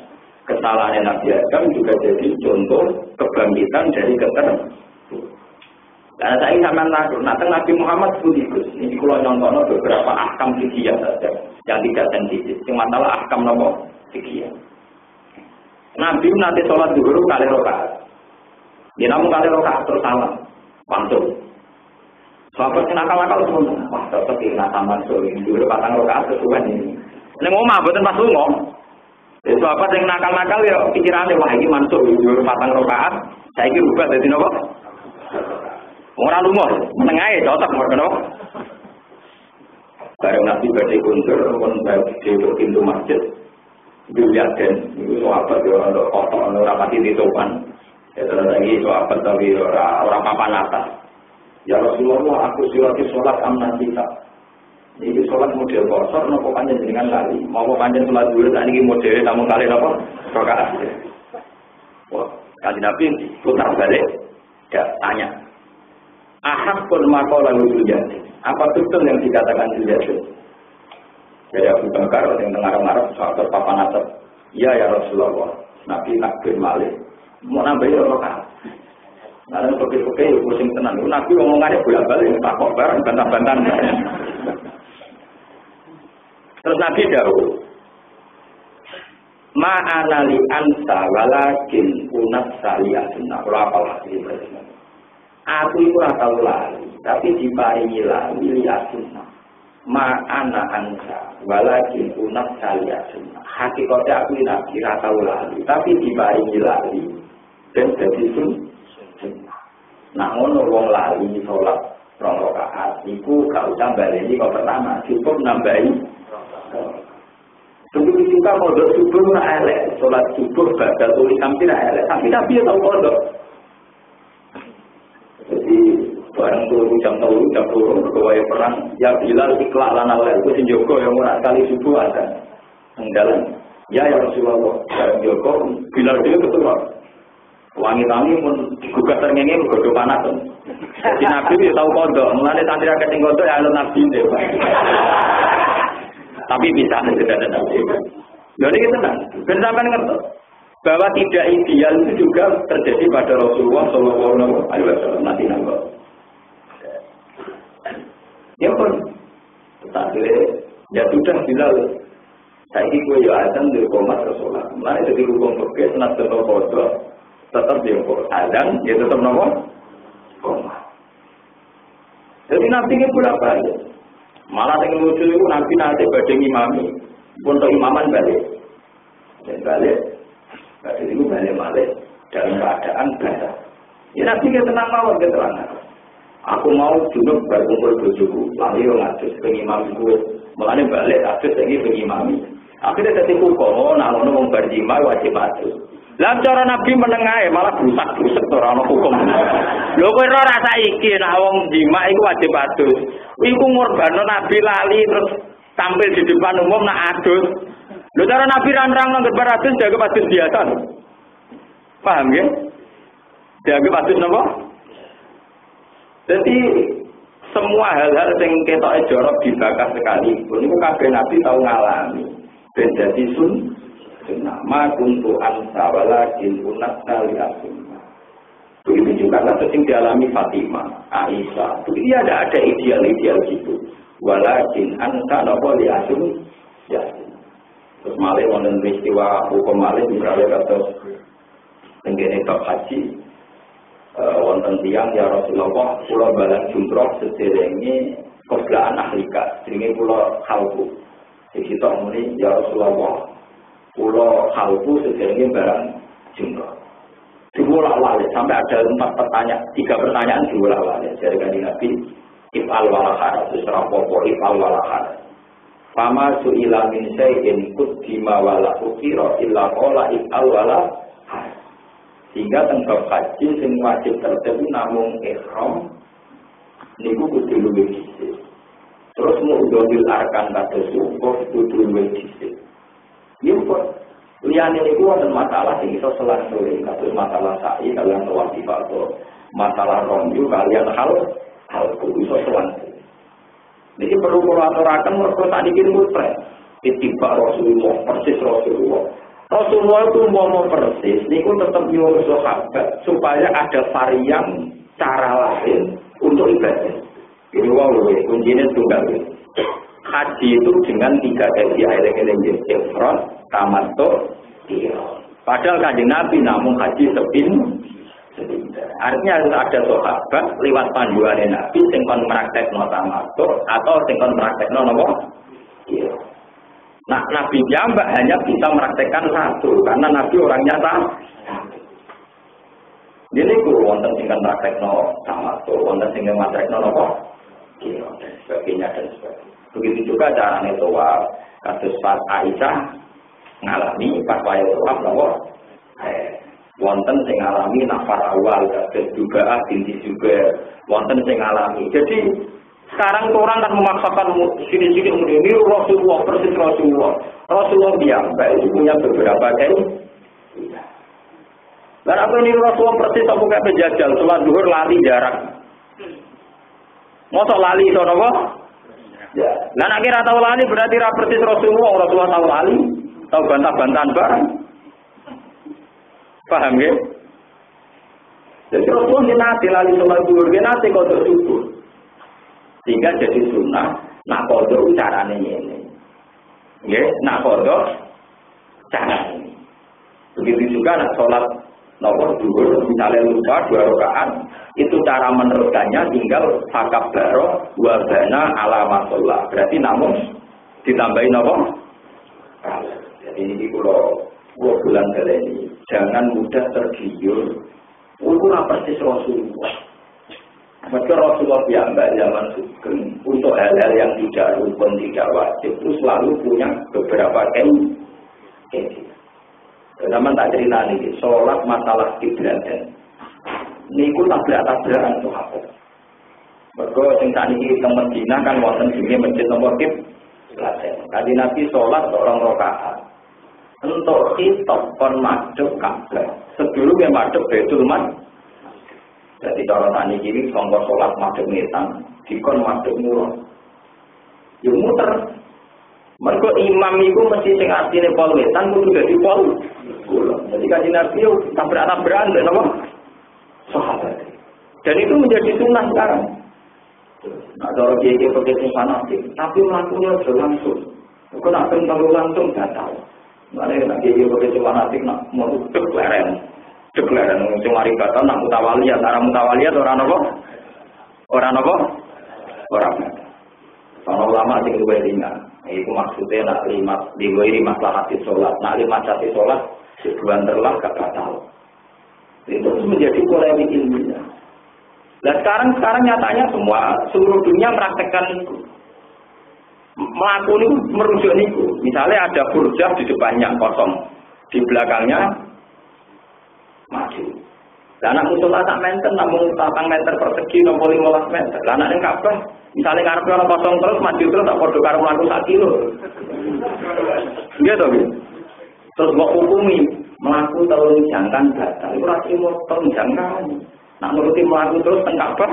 Kesalahan Nabi Adam juga jadi contoh kebangkitan dari keterpurukan. Karena saya sama Nabi Muhammad Budikus. Ini kalau contohnya beberapa ahkam fikih saja yang tidak sensitif. Yang masalah ahkam nomor fikih. Nabi nanti sholat zuhur kali rakaat. Dia namun kali rakaat terus salam, langsung. Sahabat nakal-nakal semua. Wah, tetap ini taman sore zuhur patang rakaat sesuai ini. Ini ngomong, bukan pas lu ngomong. Sahabat yang nakal-nakal ya pikirannya wah ini masuk zuhur patang rakaat. Saya kira ubah dari nopo. Orang lumur, menengahi cocok mereka nopo. Bareng Nabi badai kuntur, di pintu masjid. Dilihat dan itu sahabat orang kotor, orang rapati di sopan. Terus lagi sahabat tapi orang papan atas. Ya Rasulullah, aku silati sholat amnan kita. Ini sholat model kosor, nopo panjang dengan lali. Mau panjang sholat dulu, tak ini model namun kali nopo rokaat. Wah, kali Nabi putar balik, dia tanya. Ahad pun makola wujudnya. Apa betul yang dikatakan Julius? Jadi Abu Bakar yang dengar-dengar sahabat papan atas. Iya ya Rasulullah. Nabi takbir malih. Mau nambahi ora kan. Nah, pakai-pakai pusing tenan. Nabi omongannya bolak-balik tak kok bareng bantah-bantahan. Terus Nabi dawuh, ma'ana li ansa walakin unat saliyatuna. Ora apa lagi berarti. Aku itu ora tau lali, tapi diparingi lali liyatuna. Ma'ana ansa walakin unat saliyatuna. Hakikatnya aku Nabi ora tau lali, tapi diparingi lali dan dadi sunnah. Nah, ngono wong lali salat 2 rakaat iku gak usah baleni kok pertama, cukup nambahi. Begitu juga kodok subuh nak elek, sholat subuh badal tulis hampir elek, tapi Nabi tahu kodok. Jadi barang turun jam 10 berkawai perang, ya Bilal ikhlas lana lel, itu sinjoko yang murah kali subuh ada enggalan. Ya Rasulullah, barang Joko Bilal dia ketua. Wangi-wangi pun digugat terngenge bergodok panas. Jadi Nabi dia tahu kodok, mulanya santri akan kodok ya Nabi deh. Tapi bisa tidak ada nabi. Jadi kita tenang. Dan sampai ngerti bahwa tidak ideal itu juga terjadi pada Rasulullah Shallallahu Alaihi Wasallam nanti nambah. Ya pun, tetapi ya sudah Bilal. Saya ini gue ya azan di komat Rasulullah. Mulai dari hukum berkes nak tetap bodoh, tetap dia azan, dia tetap nomor komat. Jadi nabi ini pula balik. Malah yang lucu itu Nabi nanti badai imami, untuk imaman balik. Dan balik itu balik dalam keadaan basah. Ya Nabi kita tenang mawar keterangan. Aku mau junub berkumpul bojoku, lalu yang ngadus pengimam gue, malah balik ngadus lagi pengimami. Akhirnya jadi hukum, namun ngomong berjima wajib adus. Lah cara Nabi menengahe malah brusak-brusuk ora ana hukum. Lho kowe ora rasa iki nek wong jima iku wajib adus. Iku ngorbano Nabi lali terus tampil di depan umum nak adus. Lho cara Nabi ranrang nang bar adus jaga adus biasa. Paham ya? Jaga adus napa? Jadi semua hal-hal sing ketoke jorok dibakar sekali. Niku kabeh Nabi tau ngalami. Ben dadi nama untuk ansa walakin unat saliyatuna. Begitu juga kasus yang dialami Fatimah, Aisyah. Itu dia ada ideal-ideal gitu. Walakin ansa nopo liasun ya. Terus malih wonten peristiwa hukum malih misalnya kasus tenggene bab haji. Wonten tiyang ya Rasulullah kula balang jumroh sederenge qoblaan ahlika. Jenenge kula khalqu. Iki tok muni ya Rasulullah pulau halku sebenarnya barang jumlah. Diulang-ulang sampai ada 3 pertanyaan diulang-ulang. Dari kanjeng Nabi, if'al walahar, terus rapopo if'al walahar. Fama su'ila min syai'in kuddima wala ukhira illa qala if'al walahar. Sehingga tentang haji sing wajib tertentu namung ihram niku kudu luwih dhisik. Terus mudhil arkan kados syukur kudu luwih dhisik. Yuk, liane itu ada masalah yang bisa selang-seling, kasus masalah sa'i kalian wajib atau masalah romju kalian hal itu bisa selang-seling. Jadi perlu aturakan mereka tadi kita mutlak, itibak Rasulullah, persis Rasulullah. Rasulullah itu mau persis, ini pun tetap nyuruh sahabat supaya ada varian cara lain untuk ibadah. Ini kuncinya tunggal. Haji itu dengan 3 kali air-air ifrad, tamattu, qiran. Padahal kanjeng Nabi namun haji sepindah. Artinya harus ada sahabat lewat panduane Nabi sing kon praktekno tamattu atau sing kon praktekno napa? Qiran. Nah, Nabi jambak hanya bisa mempraktekkan satu karena Nabi orangnya satu. Ini wonten sing kon praktekno tamattu, wonten sing praktekno napa? Qiran dan sebagainya dan sebagainya. Begitu juga caranya tawaf. Kasus pas Aisyah ngalami pas wayah tawaf bahwa wonten sing ngalami nafar awal, kasus juga binti juga wonten sing ngalami. Jadi sekarang orang kan memaksakan sini-sini ini Rasulullah persis Rasulullah. Rasulullah dia itu punya beberapa kayak. Dan apa ini Rasulullah persis apa kayak penjajal sholat zuhur lali jarak. Mosok lali itu apa? Ya. Nah, akhirnya tahu lali berarti persis Rasulullah tahu lali, tahu bantah-bantahan barang. Paham ya? Jadi Rasulullah nanti lali sholat zuhur, nanti kodok subuh. Sehingga jadi sunnah, nak kodok caranya ini. Ya, nak kodok caranya ini. Begitu juga nak sholat nomor zuhur, misalnya lupa 2 rakaat, itu cara meneruskannya tinggal fakab baro wabana alamat sholat. Berarti namun ditambahin apa? Jadi ini kalau bulan kali ini jangan mudah tergiur. Ora persis Rasulullah. Maka Rasulullah piyambak zaman sugeng untuk hal-hal yang tidak rukun, tidak wajib itu selalu punya beberapa kayak Zaman tak cerita nih, sholat masalah kiblat. Niku tabrak-tabrakan tuh apa? Maka sing saat ini di Madinah kan wonten jenenge masjid nomor kiblat. Tadi Nabi sholat 2 rakaat. Untuk khitab kon madhep Ka'bah. Sebelumnya madhep Baitul Maqdis. Jadi cara tani kiri sangka salat madhep ngetan, dikon madhep mulon. Yo muter. Mergo imam iku mesti sing artine pol wetan kudu dadi pol kulon. Jadi kanjeng Nabi yo tabrak-tabrakan lho napa? Sahabat. Dan itu menjadi sunnah sekarang. Nah, cara kiai pakai sing fanatik, tapi mlakunya aja langsung. Kok nak tentang langsung gak tahu. Mane nek iki kok cuma natik nak mau deklaren. Deklaren sing mari kata nak mutawaliyat, ora mutawaliyat ora napa? Ora napa? Ora. Ana ulama sing luwih ringan. Iku maksude nak liwiri masalah hati salat, nak lima hati salat sebulan terlah gak tahu. Itu menjadi polemik ilmiah. Nah sekarang nyatanya seluruh dunia merasakan itu. Melakukan merujuk niku. Misalnya ada burjah di depannya kosong, di belakangnya maju. Lah anak musola tak menten namun 4 meter persegi 15 meter. Lah anak ning Ka'bah misalnya ngarepe ana kosong terus maju terus tak padha karo mlaku 1 kilo. Nggih to, Bi. Terus kok hukumi mlaku telung jangkan batal. Iku ora trimo telung jangkan. Nak nuruti mlaku terus teng Ka'bah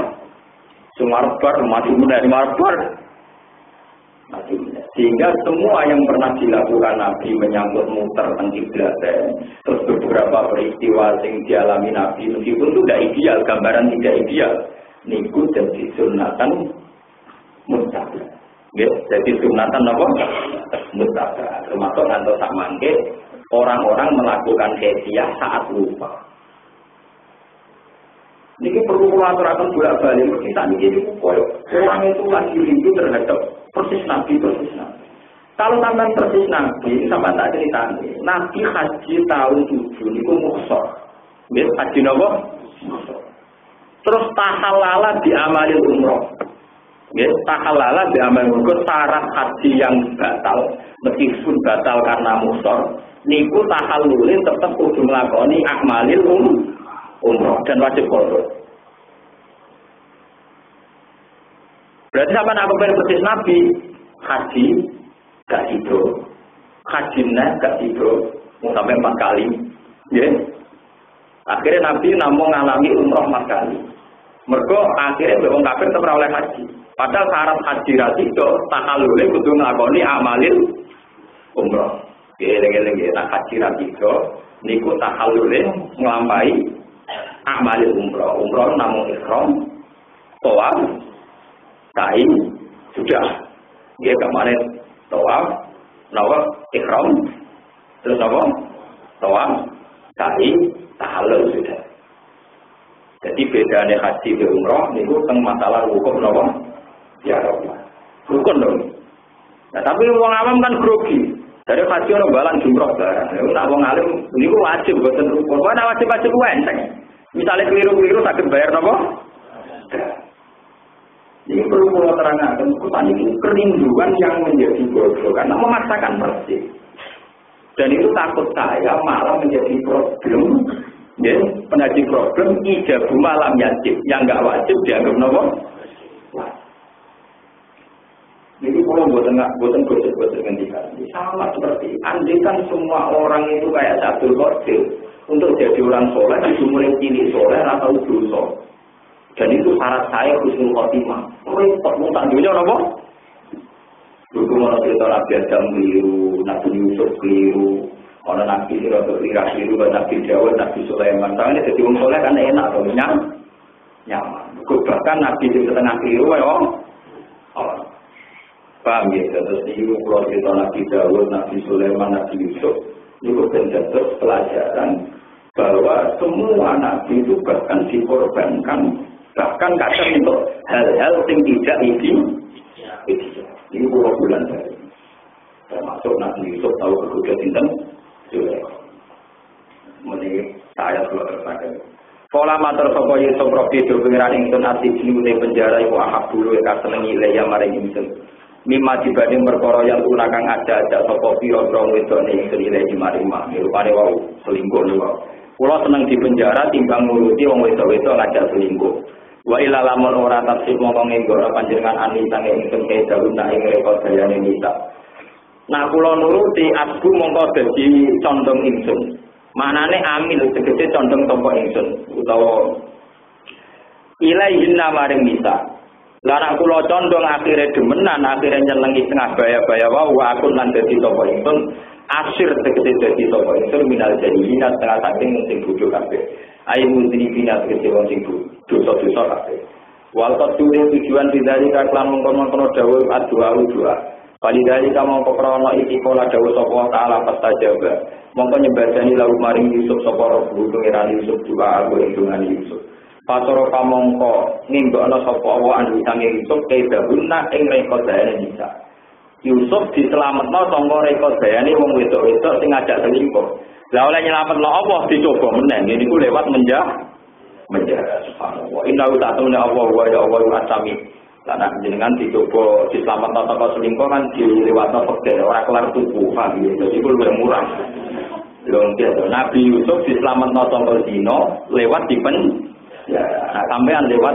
sumarbar maju meneh marbar. Sehingga semua yang pernah dilakukan Nabi menyangkut muter teng kiblat, terus beberapa peristiwa yang dialami Nabi meskipun itu tidak ideal, gambaran tidak ideal, niku jadi sunatan mutlak. Jadi sunatan apa? Mutlak. Termasuk ngantos sak mangke orang-orang melakukan hadiah saat lupa. Niki perlu aturaken bolak-balik kita niki koyo orang itu lagi rindu terhadap persis Nabi. Kalau sampean persis Nabi, sampean tak ceritani. Nabi haji tahun 7 niku mukhsar. Nggih, haji napa? Mukhsar. Terus tahalala diamali umroh. Nggih, tahalala diamali umroh syarat haji yang batal, meskipun batal karena mukhsar, niku tahallule tetep kudu nglakoni amalil umroh dan wajib qada. Berarti sampai nak kepen persis Nabi haji gak sido, hajinya gak sido, mau sampai 4 kali, ya. Akhirnya Nabi namun ngalami umroh 4 kali. Mergo akhirnya wong kafir tetap oleh haji. Padahal syarat haji rasido tahalule kudu nglakoni amalil umroh. Geleng-geleng nak haji rasido niku tahalule nglampahi amalil umroh. Umroh namung ihram, tawaf, sa'i sudah. Dia kemarin tawaf, nawaf, ihram, terus apa? Tawaf, sa'i, tahallul sudah. Jadi bedanya haji ke umroh niku teng masalah hukum napa? Ya Allah. Rukun dong. Nah, tapi wong awam kan grogi. Dari haji ora balan jumroh barang. Nek wong alim niku wajib boten rukun. Ora wajib-wajib enteng. Misalnya keliru-keliru sakit bayar napa? Ini perlu kalau terangkan, kutan itu kerinduan yang menjadi bodoh karena memaksakan persis. Dan itu takut saya malah menjadi problem, ya, menjadi problem ijabu malam yajib yang nggak wajib dianggap nopo. Jadi kalau buatan gosip ngendikan, sama seperti andaikan semua orang itu kayak satu kotil untuk jadi orang soleh, itu mulai cilik soleh atau dosa. Dan itu syarat saya husnul khotimah. Repot mau tak dunia apa? Dulu mau cerita Nabi Adam keliru, Nabi Yusuf keliru, Ana nabi rada ira-iru nabi Dawud, nabi Sulaiman. Sangane dadi wong saleh kan enak to nyaman. Bahkan nabi sing setengah keliru wae wong. Paham ya, terus niku kula cerita nabi Dawud, nabi Sulaiman, nabi Yusuf niku pendados pelajaran bahwa semua nabi itu bahkan dikorbankan, bahkan kadang untuk hal-hal yang tidak ini puluh bulan dari termasuk nabi Yusuf tahu kegoda sinten menurut saya kalau terpakai pola matur sapa Yusuf Robi do pengiran ingsun ati jinude penjara iku ahab dulu ya senengi leya maring ingsun mimma dibanding perkara yang kang ada sapa pira-pira wedone ingsun ilahi maring mak rupane wau selingkuh niku kula seneng di penjara timbang nuruti wong wedok-wedok ngajak selingkuh wa ila lamun ora tasib mongko nggora panjenengan ani sange ingsun kae dawuh nak ing rekod dayane nisa nah kula nuruti asbu mongko dadi condong ingsun manane amil tegese condong tampa ingsun utawa ilaihin maring nisa lah nek kula condong akhire demenan akhire nyenengi tengah baya-baya wae aku lan dadi tampa ingsun asir tegese dadi tampa ingsun minal jahilina setengah saking sing bodho kabeh ayo mudribina tegese wong sing dosa-dosa kabeh wal qadure tujuan bidari kaklan mengkono-kono dawuh doa kali dari kamu kekrana iki kala dawuh sapa taala pastajaba mongko nyembadani lalu maring Yusuf sapa roh pengiran Yusuf juga aku indungan Yusuf patoro kamangka ninggokno sapa wa anu sange Yusuf kaidahuna ing rekodane nisa Yusuf diselametno saka rekodane wong wedok-wedok sing ngajak selingkuh lah oleh nyelametno Allah dicoba meneh niku lewat menjara subhanallah inna ta'ala Allah wa ya Allah asami lan jenengan dicoba diselametno saka selingkuh kan dilewatno pegel ora kelar tuku paham ya dadi iku luwih murah lho Nabi Yusuf diselametno saka zina lewat dipen ya nah sampean lewat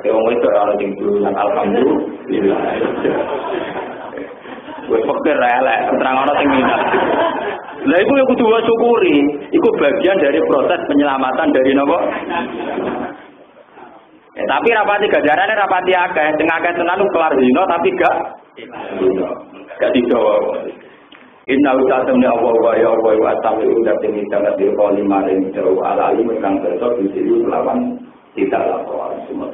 wong wedok ora sing dulan alhamdulillah wis pegel elek terang ana sing minat lah iku yang kudu syukuri, iku bagian dari proses penyelamatan dari nopo. Tapi rapati gajarane rapati akeh, sing akeh tenan kelar zina tapi gak dijowo. Inna usatamni Allah wa ya Allah wa ta'ala udah tinggi sangat diqali maring jauh ala alim kang terso disilu lawan tidak lapor semua.